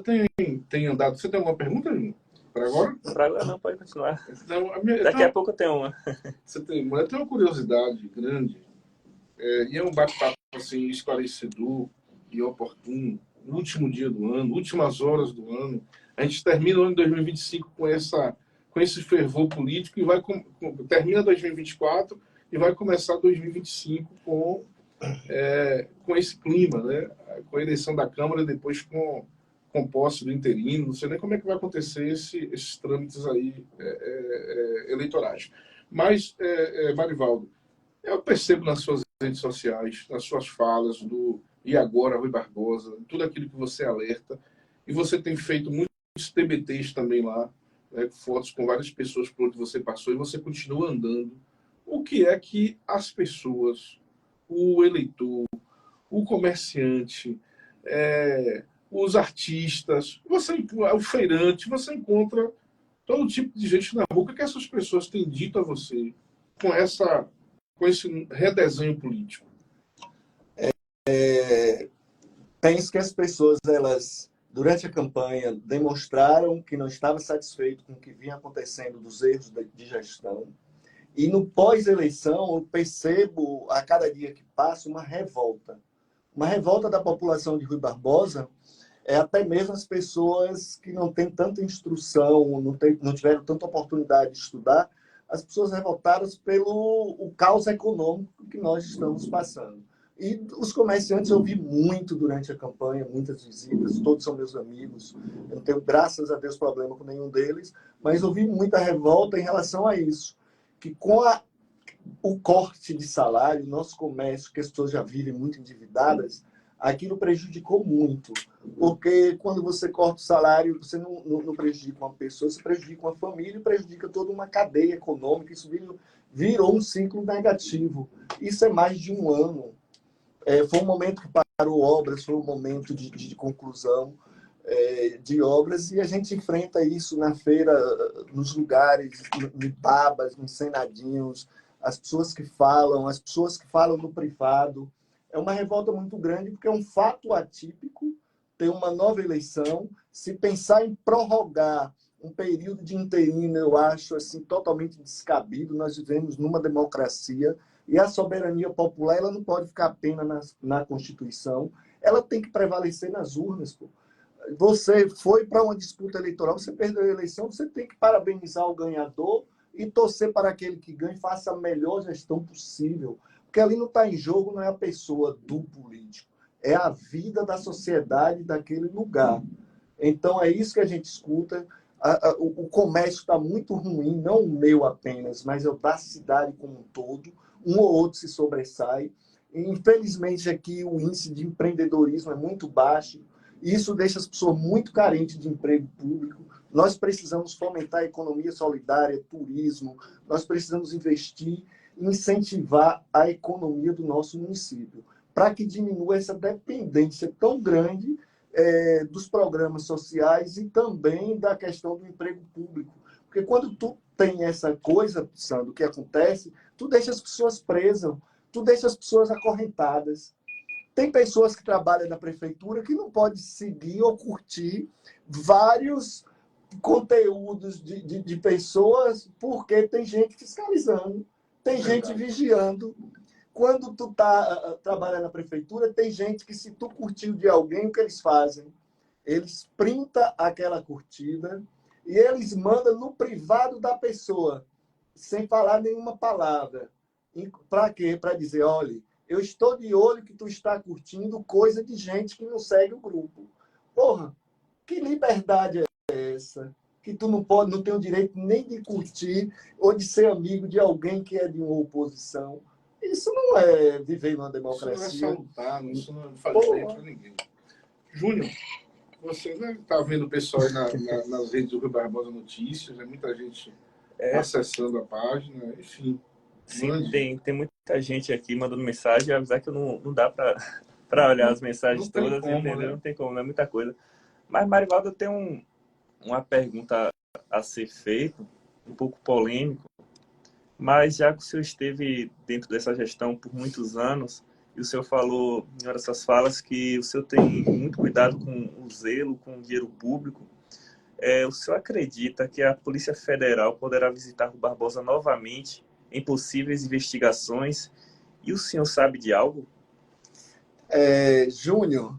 tem andado... Você tem alguma pergunta, Júnior? Para agora? Para agora não, pode continuar. Então, Daqui a pouco eu tenho uma. Eu tenho uma curiosidade grande, e é um bate-papo assim, esclarecedor e oportuno, no último dia do ano, últimas horas do ano. A gente termina o ano de 2025 com esse fervor político e termina 2024 e vai começar 2025 com esse clima, né? Com a eleição da Câmara, depois com posse do interino. Não sei nem como é que vai acontecer esses trâmites aí eleitorais. Mas, Marivaldo, eu percebo nas suas redes sociais, nas suas falas E Agora, Rui Barbosa, tudo aquilo que você alerta, e você tem feito muitos TBTs também lá, né, fotos com várias pessoas por onde você passou, e você continua andando. O que é que as pessoas, o eleitor, o comerciante, os artistas, o feirante, você encontra todo tipo de gente na rua? O que essas pessoas têm dito a você? com esse redesenho político? Penso que as pessoas, elas, durante a campanha, demonstraram que não estavam satisfeitos com o que vinha acontecendo dos erros de gestão. E no pós-eleição, eu percebo, a cada dia que passa, uma revolta. Uma revolta da população de Rui Barbosa, até mesmo as pessoas que não têm tanta instrução, não tiveram tanta oportunidade de estudar, as pessoas revoltadas pelo o caos econômico que nós estamos passando. E os comerciantes eu vi muito durante a campanha, muitas visitas, todos são meus amigos. Eu não tenho, graças a Deus, problema com nenhum deles, mas eu vi muita revolta em relação a isso. Que com o corte de salário, nosso comércio, que as pessoas já vivem muito endividadas, aquilo prejudicou muito. Porque quando você corta o salário, você não prejudica uma pessoa, você prejudica uma família e prejudica toda uma cadeia econômica. Isso virou um ciclo negativo. Isso é mais de um ano. Foi um momento que parou obras, foi um momento de conclusão de obras, e a gente enfrenta isso na feira, nos lugares, em babas, em senadinhos, as pessoas que falam no privado. É uma revolta muito grande, porque é um fato atípico ter uma nova eleição. Se pensar em prorrogar um período de interino, eu acho assim, totalmente descabido. Nós vivemos numa democracia, e a soberania popular ela não pode ficar apenas na Constituição, ela tem que prevalecer nas urnas. Pô. Você foi para uma disputa eleitoral, você perdeu a eleição, você tem que parabenizar o ganhador e torcer para aquele que ganhe e faça a melhor gestão possível. Porque ali não está em jogo, não é a pessoa do político, é a vida da sociedade daquele lugar. Então, é isso que a gente escuta. O comércio está muito ruim, não o meu apenas, mas é o da cidade como um todo. Um ou outro se sobressai. E, infelizmente, aqui o índice de empreendedorismo é muito baixo. E isso deixa as pessoas muito carentes de emprego público. Nós precisamos fomentar a economia solidária, turismo. Nós precisamos investir e incentivar a economia do nosso município, para que diminua essa dependência tão grande dos programas sociais e também da questão do emprego público. Porque quando tu tem essa coisa, Sandro, que acontece, tu deixa as pessoas presas, tu deixa as pessoas acorrentadas. Tem pessoas que trabalham na prefeitura que não podem seguir ou curtir vários conteúdos de pessoas, porque tem gente fiscalizando, tem gente vigiando. Quando tu trabalha na prefeitura, tem gente que, se tu curtiu de alguém, o que eles fazem? Eles printam aquela curtida e eles mandam no privado da pessoa, sem falar nenhuma palavra. Para quê? Para dizer, olha, eu estou de olho que tu está curtindo coisa de gente que não segue o grupo. Porra, que liberdade é essa? Que tu não tem o direito nem de curtir ou de ser amigo de alguém que é de uma oposição. Isso não é viver numa democracia. Isso não é salutar, isso não faz bem para ninguém. Júnior, você está vendo o pessoal aí nas redes do Rui Barbosa Notícias, muita gente acessando a página, enfim. Sim, tem muita gente aqui mandando mensagem, avisar que não dá para olhar as mensagens todas, como, entendeu? Né? Não tem como, não é muita coisa. Mas, Marivaldo, tem uma pergunta a ser feita, um pouco polêmico, mas já que o senhor esteve dentro dessa gestão por muitos anos, e o senhor falou em uma dessas falas que o senhor tem muito cuidado com o zelo, com o dinheiro público, o senhor acredita que a Polícia Federal poderá visitar o Barbosa novamente em possíveis investigações? E o senhor sabe de algo? Júnior,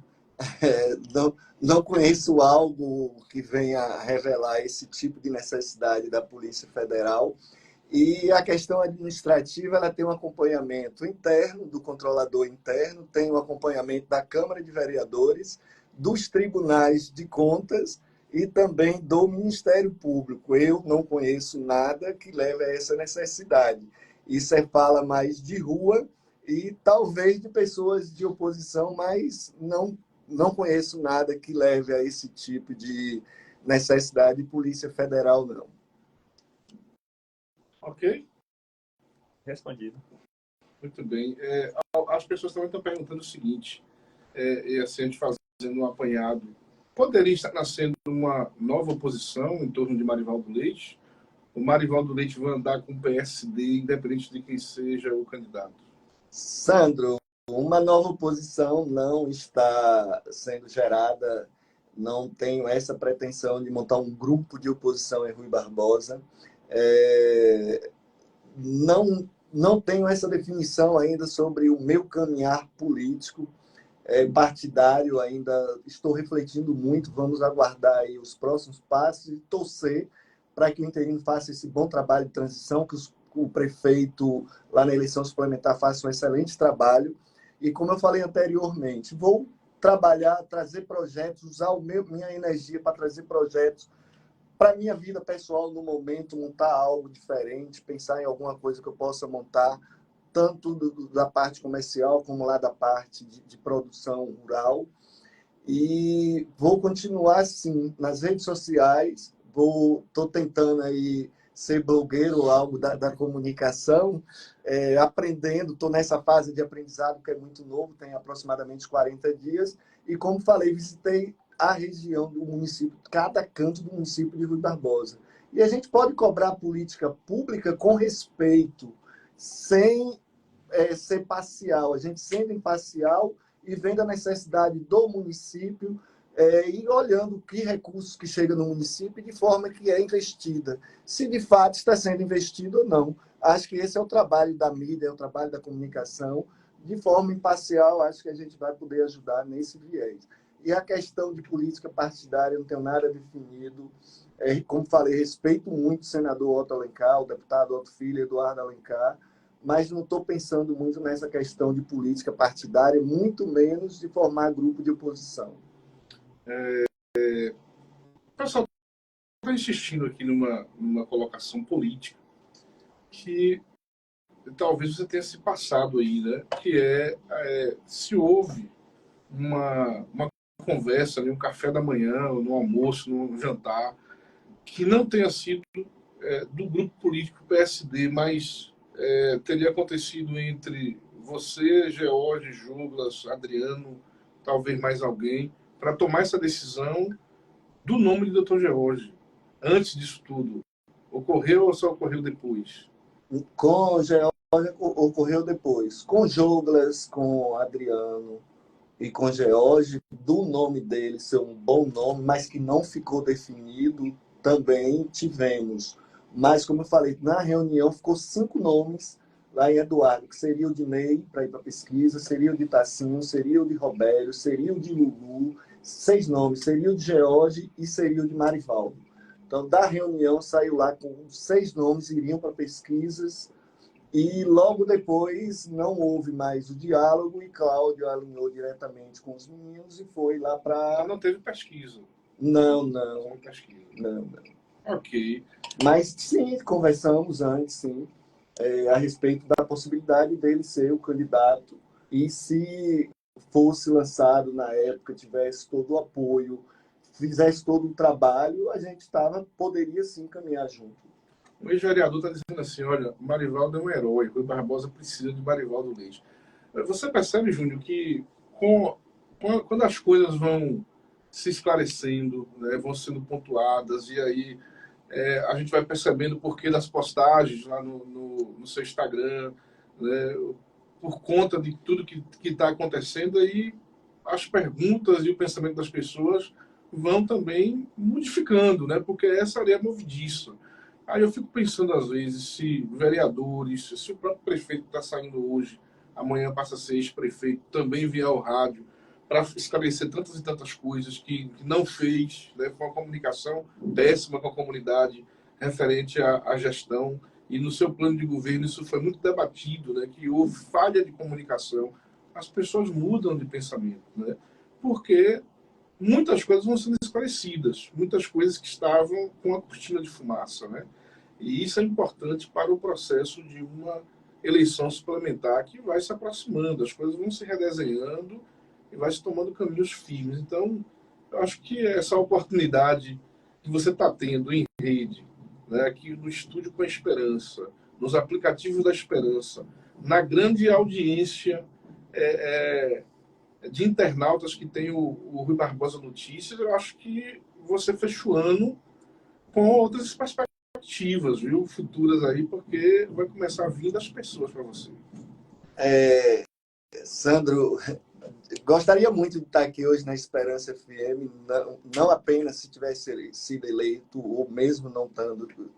não conheço algo que venha revelar esse tipo de necessidade da Polícia Federal. E a questão administrativa, ela tem um acompanhamento interno, do controlador interno, tem um acompanhamento da Câmara de Vereadores, dos tribunais de contas e também do Ministério Público. Eu não conheço nada que leve a essa necessidade. Isso fala mais de rua e talvez de pessoas de oposição, mas não conheço nada que leve a esse tipo de necessidade de Polícia Federal, não. Ok? Respondido. Muito bem. As pessoas também estão perguntando o seguinte, e assim, a gente fazendo um apanhado, poderia estar nascendo uma nova oposição em torno de Marivaldo Leite? o Marivaldo Leite vai andar com o PSD, independente de quem seja o candidato? Sandro, uma nova oposição não está sendo gerada, não tenho essa pretensão de montar um grupo de oposição em Rui Barbosa. Não tenho essa definição ainda sobre o meu caminhar político, partidário, ainda estou refletindo muito, vamos aguardar aí os próximos passos e torcer para que o interino faça esse bom trabalho de transição, que o prefeito, lá na eleição suplementar, faça um excelente trabalho. E como eu falei anteriormente, vou trabalhar, trazer projetos, usar minha energia para trazer projetos para a minha vida pessoal no momento, montar algo diferente, pensar em alguma coisa que eu possa montar, tanto da parte comercial como lá da parte de produção rural. E vou continuar, sim, nas redes sociais. Estou tentando aí ser blogueiro, algo da comunicação, aprendendo. Estou nessa fase de aprendizado que é muito novo, tem aproximadamente 40 dias. E como falei, visitei a região do município, cada canto do município de Rui Barbosa. E a gente pode cobrar política pública com respeito, sem ser parcial. A gente sendo imparcial e vendo a necessidade do município e olhando que recursos que chegam no município de forma que é investida. Se de fato está sendo investido ou não. Acho que esse é o trabalho da mídia, é o trabalho da comunicação. De forma imparcial, acho que a gente vai poder ajudar nesse viés. E a questão de política partidária, não tenho nada definido. Como falei, respeito muito o senador Otto Alencar, o deputado Otto Filho, Eduardo Alencar, mas não estou pensando muito nessa questão de política partidária, muito menos de formar grupo de oposição. O pessoal está insistindo aqui numa colocação política que talvez você tenha se passado aí, né? Que se houve uma conversa, um café da manhã, no almoço, no jantar, que não tenha sido do grupo político PSD, mas teria acontecido entre você, George, Douglas, Adriano, talvez mais alguém, para tomar essa decisão do nome do Dr. George. Antes disso tudo, ocorreu ou só ocorreu depois? Com o George ocorreu depois. Com Douglas, com Adriano e com George, do nome dele ser um bom nome, mas que não ficou definido, também tivemos. Mas, como eu falei, na reunião ficou 5 nomes lá em Eduardo, que seria o de Ney, para ir para pesquisa, seria o de Tassinho, seria o de Robério, seria o de Lulu, 6 nomes, seria o de George e seria o de Marivaldo. Então, da reunião, saiu lá com 6 nomes, iriam para pesquisas, e logo depois não houve mais o diálogo e Cláudio alinhou diretamente com os meninos e foi lá para... Não teve pesquisa. Não. Não teve pesquisa. Não. Ok. Mas sim, conversamos antes, sim, a respeito da possibilidade dele ser o candidato e se fosse lançado na época, tivesse todo o apoio, fizesse todo o trabalho, a gente poderia sim caminhar junto. O ex-vereador está dizendo assim, olha, Marivaldo é um herói, Rui Barbosa precisa de Marivaldo Leite. Você percebe, Júnior, que quando as coisas vão se esclarecendo, né, vão sendo pontuadas, e aí a gente vai percebendo o porquê das postagens lá no seu Instagram, né, por conta de tudo que está acontecendo, aí as perguntas e o pensamento das pessoas vão também modificando, né, porque essa área é movediça. Aí eu fico pensando, às vezes, se vereadores, se o próprio prefeito que está saindo hoje, amanhã passa a ser ex-prefeito, também vier ao rádio para esclarecer tantas e tantas coisas que não fez, né? Foi uma comunicação péssima com a comunidade referente à gestão, e no seu plano de governo isso foi muito debatido, né? Que houve falha de comunicação. As pessoas mudam de pensamento, né? Porque muitas coisas vão sendo esclarecidas, muitas coisas que estavam com a cortina de fumaça, né? E isso é importante para o processo de uma eleição suplementar que vai se aproximando, as coisas vão se redesenhando e vai se tomando caminhos firmes. Então, eu acho que essa oportunidade que você está tendo em rede, né, aqui no Estúdio com a Esperança, nos aplicativos da Esperança, na grande audiência de internautas que tem o Rui Barbosa Notícias, eu acho que você fecha o ano com outras perspectivas expectativas, viu, futuras aí, porque vai começar a vir das pessoas para você. Sandro, gostaria muito de estar aqui hoje na Esperança FM, não apenas se tivesse sido eleito, ou mesmo não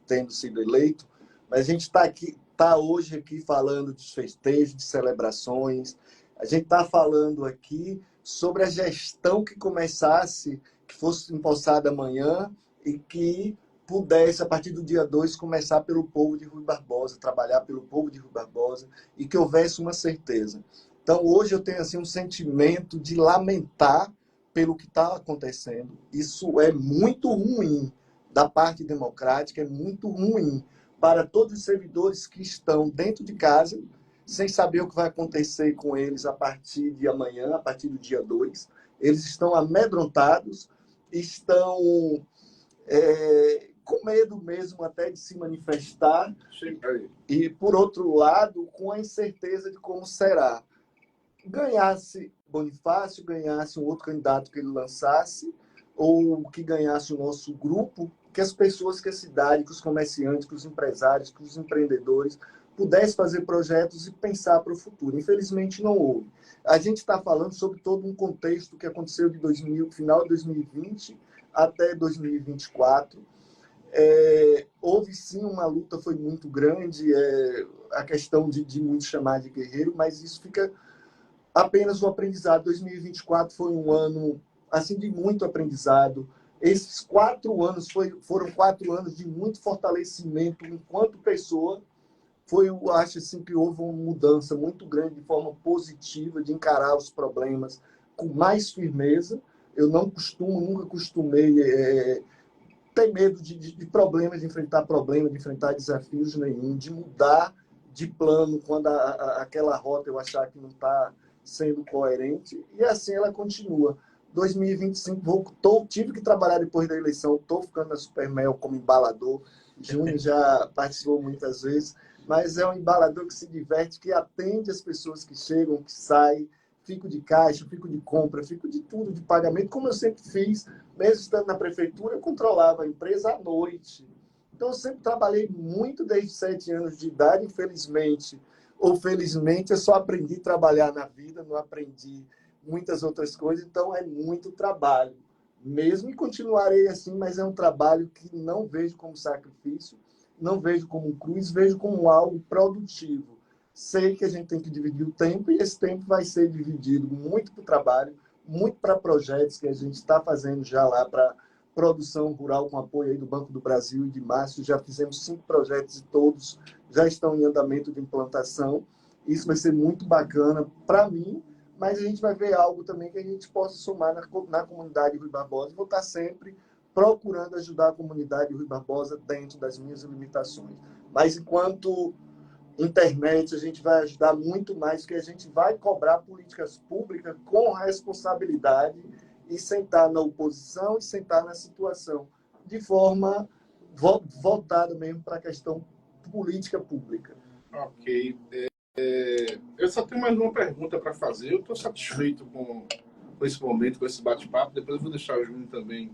tendo sido eleito, mas a gente está hoje aqui falando de festejos, de celebrações, a gente está falando aqui sobre a gestão que começasse, que fosse empossada amanhã e que pudesse, a partir do dia 2, começar pelo povo de Rui Barbosa, trabalhar pelo povo de Rui Barbosa e que houvesse uma certeza. Então, hoje eu tenho assim, um sentimento de lamentar pelo que está acontecendo. Isso é muito ruim da parte democrática, é muito ruim para todos os servidores que estão dentro de casa, sem saber o que vai acontecer com eles a partir de amanhã, a partir do dia 2. Eles estão amedrontados, estão com medo mesmo até de se manifestar. E, por outro lado, com a incerteza de como será. Ganhasse Bonifácio, ganhasse um outro candidato que ele lançasse, ou que ganhasse o nosso grupo, que as pessoas, que a cidade, que os comerciantes, que os empresários, que os empreendedores pudessem fazer projetos e pensar para o futuro. Infelizmente, não houve. A gente está falando sobre todo um contexto que aconteceu de final de 2020 até 2024. Houve sim uma luta, foi muito grande, a questão de muitos chamar de guerreiro, mas isso fica apenas um aprendizado. 2024 foi um ano assim de muito aprendizado. Esses 4 anos foram 4 anos de muito fortalecimento enquanto pessoa. Eu acho assim, que houve uma mudança muito grande de forma positiva, de encarar os problemas com mais firmeza. Eu nunca costumei ter medo de problemas, de enfrentar problemas, de enfrentar desafios nenhum, de mudar de plano quando aquela rota eu achar que não está sendo coerente, e assim ela continua. 2025, tive que trabalhar depois da eleição, estou ficando na Supermel como embalador. Júnior já participou muitas vezes, mas é um embalador que se diverte, que atende as pessoas que chegam, que saem. Fico de caixa, fico de compra, fico de tudo, de pagamento, como eu sempre fiz. Mesmo estando na prefeitura, eu controlava a empresa à noite. Então, eu sempre trabalhei muito desde 7 anos de idade, infelizmente. Ou felizmente, eu só aprendi a trabalhar na vida, não aprendi muitas outras coisas, então é muito trabalho. Mesmo e continuarei assim, mas é um trabalho que não vejo como sacrifício, não vejo como um cruz, vejo como algo produtivo. Sei que a gente tem que dividir o tempo e esse tempo vai ser dividido muito para o trabalho, muito para projetos que a gente está fazendo já lá para produção rural com apoio aí do Banco do Brasil e de Márcio. Já fizemos 5 projetos e todos já estão em andamento de implantação. Isso vai ser muito bacana para mim, mas a gente vai ver algo também que a gente possa somar na comunidade Rui Barbosa. Vou estar sempre procurando ajudar a comunidade Rui Barbosa dentro das minhas limitações. Mas enquanto internet, a gente vai ajudar muito mais, que a gente vai cobrar políticas públicas com responsabilidade e sentar na oposição e sentar na situação, de forma voltada mesmo para a questão política pública. Ok. Eu só tenho mais uma pergunta para fazer. Eu estou satisfeito com esse momento, com esse bate-papo. Depois eu vou deixar o Júnior também,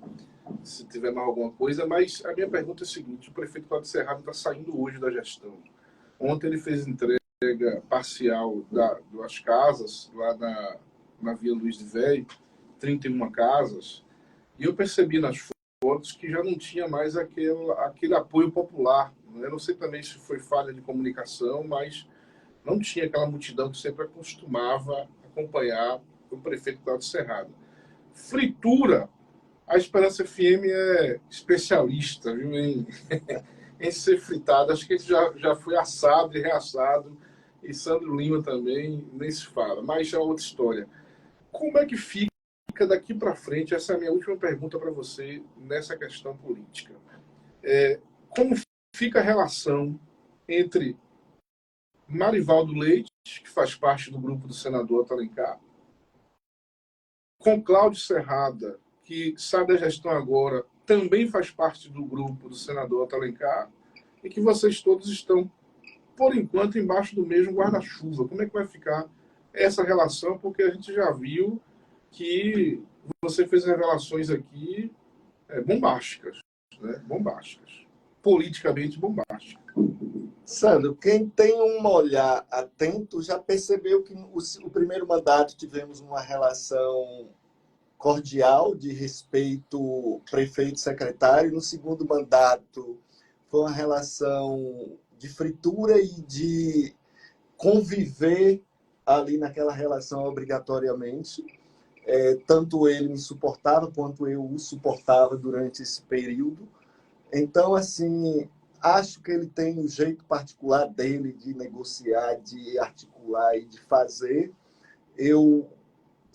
se tiver mais alguma coisa. Mas a minha pergunta é a seguinte: o prefeito Cláudio Cerrado está saindo hoje da gestão. Ontem ele fez entrega parcial das casas lá na Via Luiz de Véio, 31 casas, e eu percebi nas fotos que já não tinha mais aquele apoio popular. Eu não sei também se foi falha de comunicação, mas não tinha aquela multidão que sempre acostumava acompanhar o prefeito Cláudio Cerrado. Fritura, a Esperança FM é especialista, viu, em ser fritado. Acho que ele já foi assado e reassado, e Sandro Lima também, nem se fala. Mas é outra história. Como é que fica daqui para frente? Essa é a minha última pergunta para você nessa questão política. Como fica a relação entre Marivaldo Leite, que faz parte do grupo do senador Otto Alencar, com Cláudio Cerrado, que sai da gestão agora, também faz parte do grupo do senador Otto Alencar, e que vocês todos estão, por enquanto, embaixo do mesmo guarda-chuva. Como é que vai ficar essa relação? Porque a gente já viu que você fez revelações aqui bombásticas, né? Bombásticas. politicamente bombástica. Sandro, quem tem um olhar atento já percebeu que o primeiro mandato tivemos uma relação cordial de respeito prefeito-secretário, no segundo mandato foi uma relação de fritura e de conviver ali naquela relação obrigatoriamente. Tanto ele me suportava quanto eu o suportava durante esse período. Então, assim, acho que ele tem um jeito particular dele de negociar, de articular e de fazer. Eu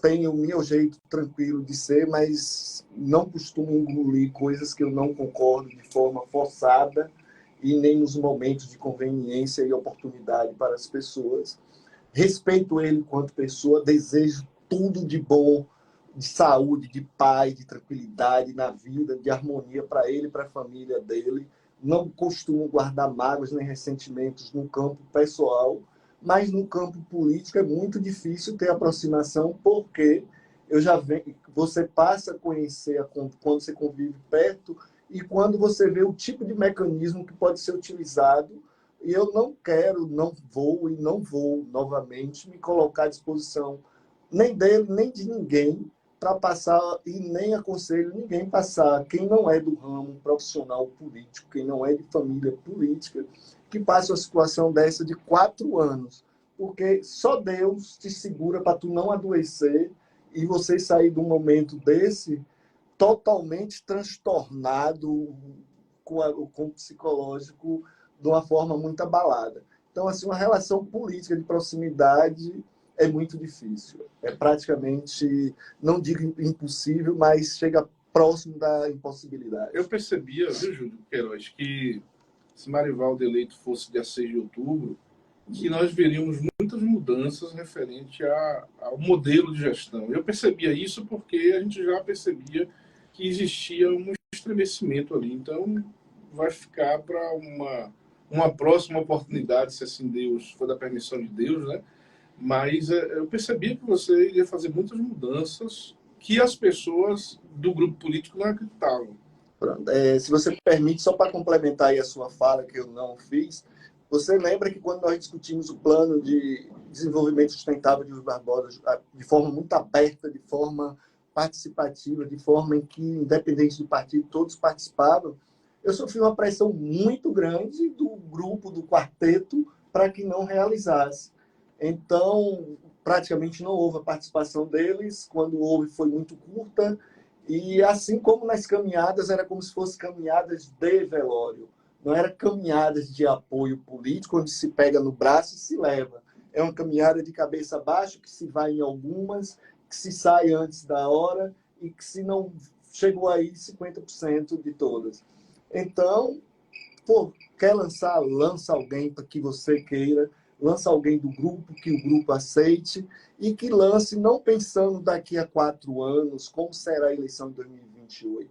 tenho o meu jeito tranquilo de ser, mas não costumo engolir coisas que eu não concordo de forma forçada e nem nos momentos de conveniência e oportunidade para as pessoas. Respeito ele enquanto pessoa, desejo tudo de bom, de saúde, de paz, de tranquilidade na vida, de harmonia para ele e para a família dele. Não costumo guardar mágoas nem ressentimentos no campo pessoal, mas no campo político é muito difícil ter aproximação, porque você passa a conhecer quando você convive perto e quando você vê o tipo de mecanismo que pode ser utilizado. E eu não quero, não vou novamente me colocar à disposição nem dele, nem de ninguém para passar, e nem aconselho ninguém passar, quem não é do ramo profissional político, quem não é de família política, que passe uma situação dessa de 4 anos. Porque só Deus te segura para tu não adoecer e você sair de um momento desse totalmente transtornado com o psicológico de uma forma muito abalada. Então, assim, uma relação política de proximidade é muito difícil. É praticamente, não digo impossível, mas chega próximo da impossibilidade. Eu percebia, viu, Júlio Queiroz, que se Marivaldo eleito fosse dia 6 de outubro, que nós veríamos muitas mudanças referente ao modelo de gestão. Eu percebia isso porque a gente já percebia que existia um estremecimento ali. Então, vai ficar para uma próxima oportunidade, se assim Deus for da permissão de Deus, né? Mas eu percebi que você iria fazer muitas mudanças que as pessoas do grupo político não acreditavam. Se você permite, só para complementar aí a sua fala, que eu não fiz, você lembra que quando nós discutimos o plano de desenvolvimento sustentável de Rui Barbosa, de forma muito aberta, de forma participativa, de forma em que, independente do partido, todos participavam, eu sofri uma pressão muito grande do grupo, do quarteto, para que não realizasse. Então, praticamente não houve a participação deles. Quando houve, foi muito curta. E assim como nas caminhadas, era como se fossem caminhadas de velório. Não era caminhadas de apoio político, onde se pega no braço e se leva. É uma caminhada de cabeça baixa, que se vai em algumas, que se sai antes da hora e que se não chegou aí 50% de todas. Então, quer lançar, lança alguém para que você queira, lança alguém do grupo, que o grupo aceite, e que lance não pensando daqui a 4 anos, como será a eleição de 2028.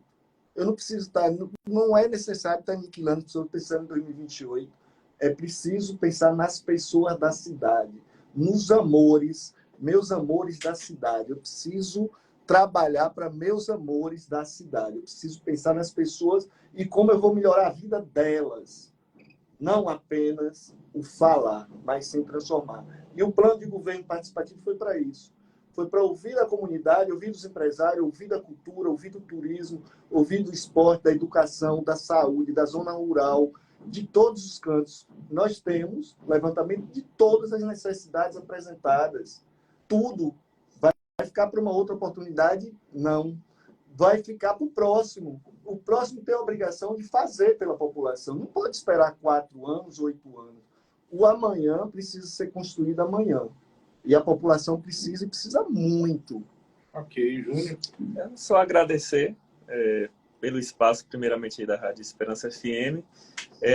Eu não preciso estar, não é necessário estar aniquilando pessoas pensando em 2028. É preciso pensar nas pessoas da cidade, nos amores, meus amores da cidade. Eu preciso trabalhar para meus amores da cidade. Eu preciso pensar nas pessoas e como eu vou melhorar a vida delas. Não apenas o falar, mas sim transformar. E o plano de governo participativo foi para isso. Foi para ouvir a comunidade, ouvir os empresários, ouvir da cultura, ouvir do turismo, ouvir do esporte, da educação, da saúde, da zona rural, de todos os cantos. Nós temos levantamento de todas as necessidades apresentadas. Tudo vai ficar para uma outra oportunidade? Não. Vai ficar para o próximo. O próximo tem a obrigação de fazer pela população. Não pode esperar 4 anos, 8 anos. O amanhã precisa ser construído amanhã. E a população precisa, e precisa muito. Ok, Júnior. Só agradecer pelo espaço, primeiramente, aí da Rádio Esperança FM.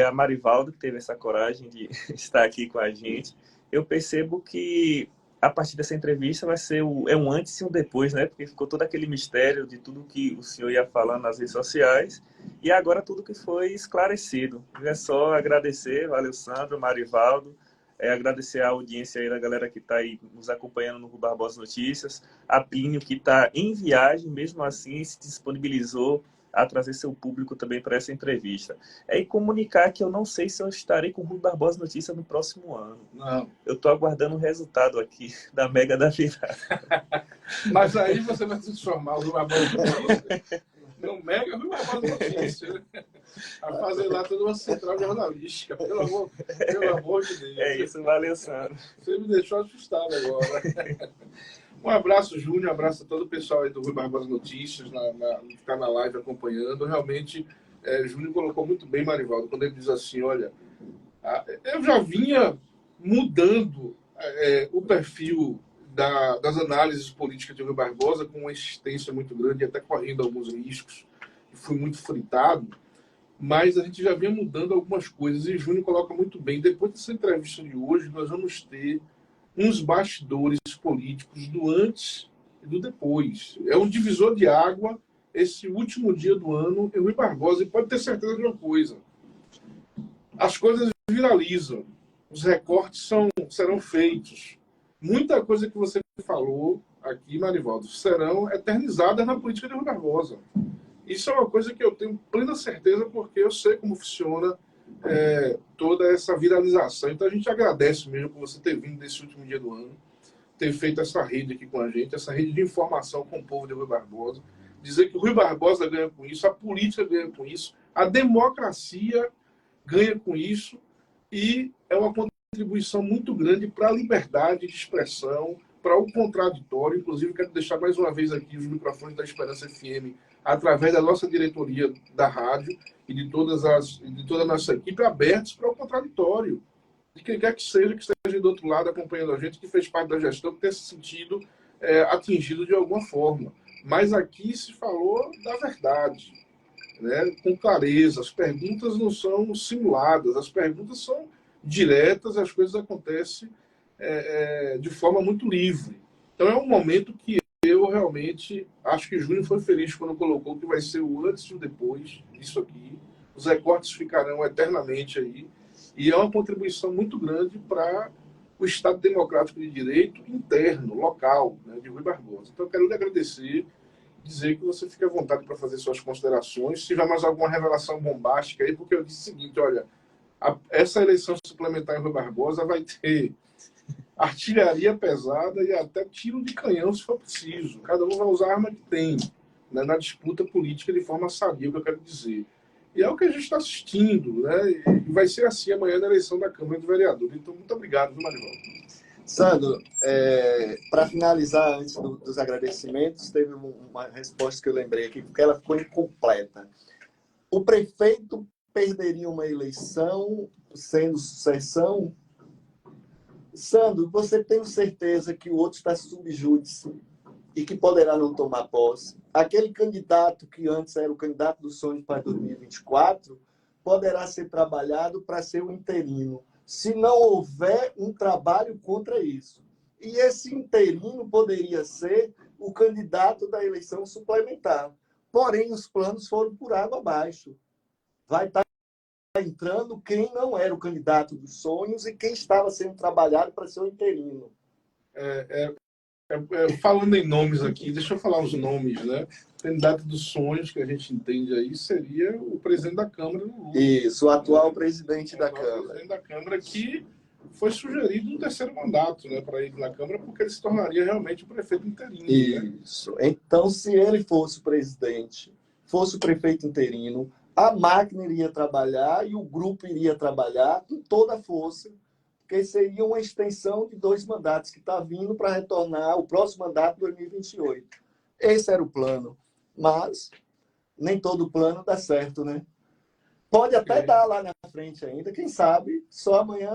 A Marivaldo, que teve essa coragem de estar aqui com a gente. Eu percebo que a partir dessa entrevista vai ser um antes e um depois, né? Porque ficou todo aquele mistério de tudo que o senhor ia falando nas redes sociais e agora tudo que foi esclarecido. É só agradecer, valeu Sandro, Marivaldo, agradecer a audiência aí da galera que está aí nos acompanhando no Rui Barbosa Notícias, a Plínio que está em viagem, mesmo assim se disponibilizou a trazer seu público também para essa entrevista. E comunicar que eu não sei se eu estarei com o Rui Barbosa Notícia no próximo ano. Não. Eu estou aguardando o resultado aqui da Mega da Virada. Mas aí você vai transformar o Rui Barbosa Notícia no Mega Rui Barbosa Notícia, né? A fazer lá toda uma central jornalística. Pelo amor de Deus. É isso, valeu, Sandro. Você me deixou assustado agora. Um abraço, Júnior, um abraço a todo o pessoal aí do Rui Barbosa Notícias, que está na live acompanhando. Realmente, Júnior colocou muito bem, Marivaldo, quando ele diz assim, olha, eu já vinha mudando o perfil das análises políticas de Rui Barbosa com uma insistência muito grande, até correndo alguns riscos, e fui muito fritado, mas a gente já vinha mudando algumas coisas, e Júnior coloca muito bem. Depois dessa entrevista de hoje, nós vamos ter uns bastidores políticos do antes e do depois. É um divisor de água esse último dia do ano em Rui Barbosa, e pode ter certeza de uma coisa: as coisas viralizam, os recortes serão feitos. Muita coisa que você falou aqui, Marivaldo, serão eternizadas na política de Rui Barbosa. Isso é uma coisa que eu tenho plena certeza, porque eu sei como funciona toda essa viralização. Então a gente agradece mesmo por você ter vindo nesse último dia do ano, ter feito essa rede aqui com a gente, essa rede de informação com o povo de Rui Barbosa, dizer que o Rui Barbosa ganha com isso, a política ganha com isso, a democracia ganha com isso, e é uma contribuição muito grande para a liberdade de expressão, para o contraditório. Inclusive, quero deixar mais uma vez aqui os microfones da Esperança FM, através da nossa diretoria da rádio e de toda a nossa equipe, abertos para o contraditório. De quem quer que esteja do outro lado acompanhando a gente, que fez parte da gestão, que tenha se sentido atingido de alguma forma. Mas aqui se falou da verdade, né? Com clareza. As perguntas não são simuladas, as perguntas são diretas, as coisas acontecem de forma muito livre. Então é um momento que eu realmente acho que Júnior foi feliz quando colocou que vai ser o antes e o depois disso aqui. Os recortes ficarão eternamente aí. E é uma contribuição muito grande para o Estado Democrático de Direito interno, local, né, de Rui Barbosa. Então eu quero lhe agradecer, dizer que você fique à vontade para fazer suas considerações. Se tiver mais alguma revelação bombástica aí, porque eu disse o seguinte, olha, essa eleição suplementar em Rui Barbosa vai ter artilharia pesada e até tiro de canhão, se for preciso. Cada um vai usar a arma que tem, né, na disputa política de forma sadia, o que eu quero dizer. E é o que a gente está assistindo, né? E vai ser assim amanhã na eleição da Câmara de Vereadores. Então, muito obrigado, viu, Marivaldo? Sandro, para finalizar, antes dos agradecimentos, teve uma resposta que eu lembrei aqui, porque ela ficou incompleta. O prefeito perderia uma eleição sendo sucessão? Sandro, você tem certeza que o outro está sob júdice e que poderá não tomar posse? Aquele candidato que antes era o candidato dos sonhos para 2024 poderá ser trabalhado para ser o interino, se não houver um trabalho contra isso. E esse interino poderia ser o candidato da eleição suplementar. Porém, os planos foram por água abaixo. Vai estar entrando quem não era o candidato dos sonhos e quem estava sendo trabalhado para ser o interino. Falando em nomes aqui, deixa eu falar os nomes, né? O candidato dos sonhos, que a gente entende aí, seria o presidente da Câmara. Isso, o atual presidente da Câmara. O presidente da Câmara, que foi sugerido um terceiro mandato, né, para ir na Câmara, porque ele se tornaria realmente o prefeito interino. Isso. Né? Então, se ele fosse o presidente, fosse o prefeito interino, a máquina iria trabalhar e o grupo iria trabalhar com toda a força, porque seria uma extensão de 2 mandatos que está vindo para retornar o próximo mandato, 2028. Esse era o plano. Mas nem todo plano dá certo, né? Pode até dar lá na frente ainda, quem sabe, só amanhã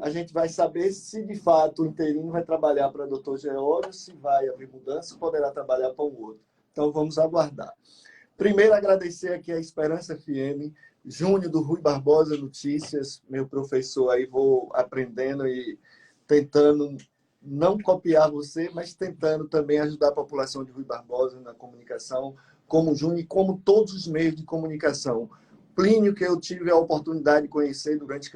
a gente vai saber se de fato o interino vai trabalhar para o Dr. Geórgio, se vai haver mudança, se poderá trabalhar para o outro. Então vamos aguardar. Primeiro, agradecer aqui a Esperança FM, Júnior do Rui Barbosa Notícias, meu professor aí, vou aprendendo e tentando não copiar você, mas tentando também ajudar a população de Rui Barbosa na comunicação, como Júnior e como todos os meios de comunicação. Plínio, que eu tive a oportunidade de conhecer durante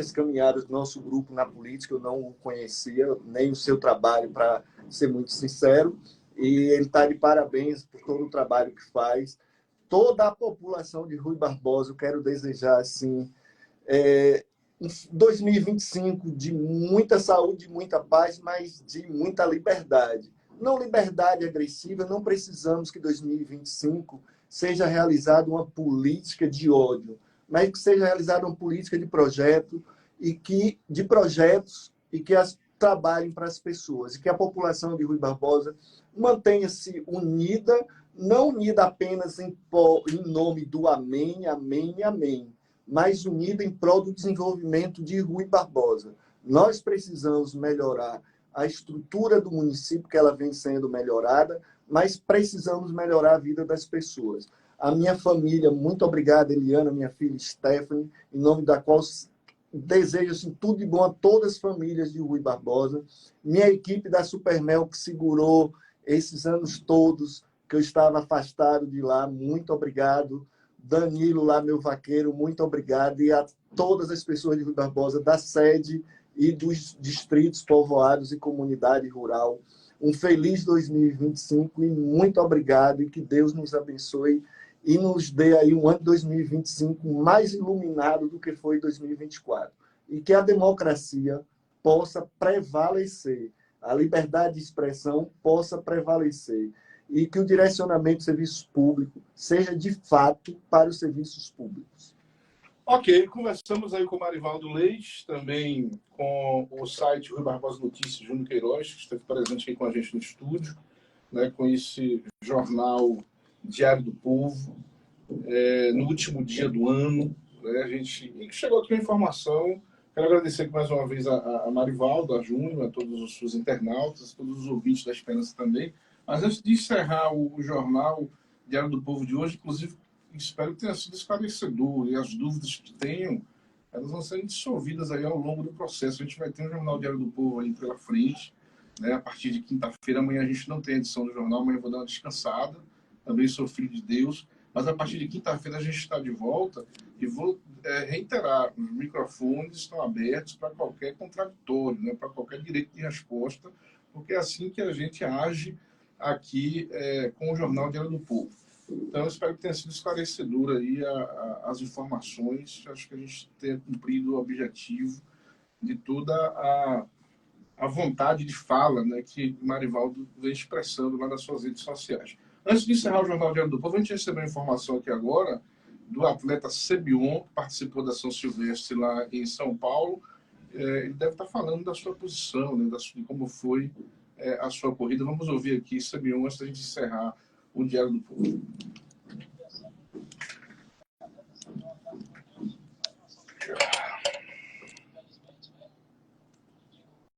as caminhadas do nosso grupo na política, eu não o conhecia, nem o seu trabalho, para ser muito sincero. e ele está de parabéns por todo o trabalho que faz. Toda a população de Rui Barbosa, eu quero desejar assim, 2025 de muita saúde, muita paz, mas de muita liberdade. Não liberdade agressiva, não precisamos que 2025 seja realizada uma política de ódio, mas que seja realizada uma política de projeto de projetos e que trabalhem para as pessoas, e que a população de Rui Barbosa mantenha-se unida, não unida apenas em nome do amém, amém, amém, mas unida em prol do desenvolvimento de Rui Barbosa. Nós precisamos melhorar a estrutura do município, que ela vem sendo melhorada, mas precisamos melhorar a vida das pessoas. A minha família, muito obrigado, Eliana, minha filha Stephanie, em nome da qual desejo assim, tudo de bom a todas as famílias de Rui Barbosa. Minha equipe da Supermel, que segurou esses anos todos que eu estava afastado de lá, muito obrigado. Danilo, lá, meu vaqueiro, muito obrigado. E a todas as pessoas de Rui Barbosa, da sede e dos distritos, povoados e comunidade rural. Um feliz 2025 e muito obrigado. E que Deus nos abençoe e nos dê aí um ano de 2025 mais iluminado do que foi 2024. E que a democracia possa prevalecer, a liberdade de expressão possa prevalecer e que o direcionamento do serviço público seja de fato para os serviços públicos. Ok, conversamos aí com o Marivaldo Leite, também com o site Rui Barbosa Notícias, Júnior Queiroz, que esteve presente aí com a gente no estúdio, né, com esse jornal Diário do Povo, no último dia do ano. Né, a gente chegou aqui uma informação. Quero agradecer aqui mais uma vez a Marivaldo, a Júnior, a todos os seus internautas, a todos os ouvintes da Esperança também. Mas antes de encerrar o jornal Diário do Povo de hoje, inclusive, espero que tenha sido esclarecedor e as dúvidas que tenham, elas vão sendo dissolvidas aí ao longo do processo. A gente vai ter um jornal Diário do Povo aí pela frente, né? A partir de quinta-feira. Amanhã a gente não tem edição do jornal, amanhã eu vou dar uma descansada. Também sou filho de Deus. Mas a partir de quinta-feira a gente está de volta e vou reiterar, os microfones estão abertos para qualquer contraditório, né? Para qualquer direito de resposta, porque é assim que a gente age aqui com o jornal Diário do Povo. Então, eu espero que tenha sido esclarecedor aí as informações. Acho que a gente tenha cumprido o objetivo de toda a vontade de fala, né, que Marivaldo vem expressando lá nas suas redes sociais. Antes de encerrar o Jornal Diário do Povo, a gente recebeu uma informação aqui agora do atleta Sebion, que participou da São Silvestre lá em São Paulo. Ele deve estar falando da sua posição, né, de como foi a sua corrida. Vamos ouvir aqui, Sebion, antes da gente encerrar o Diário do Povo.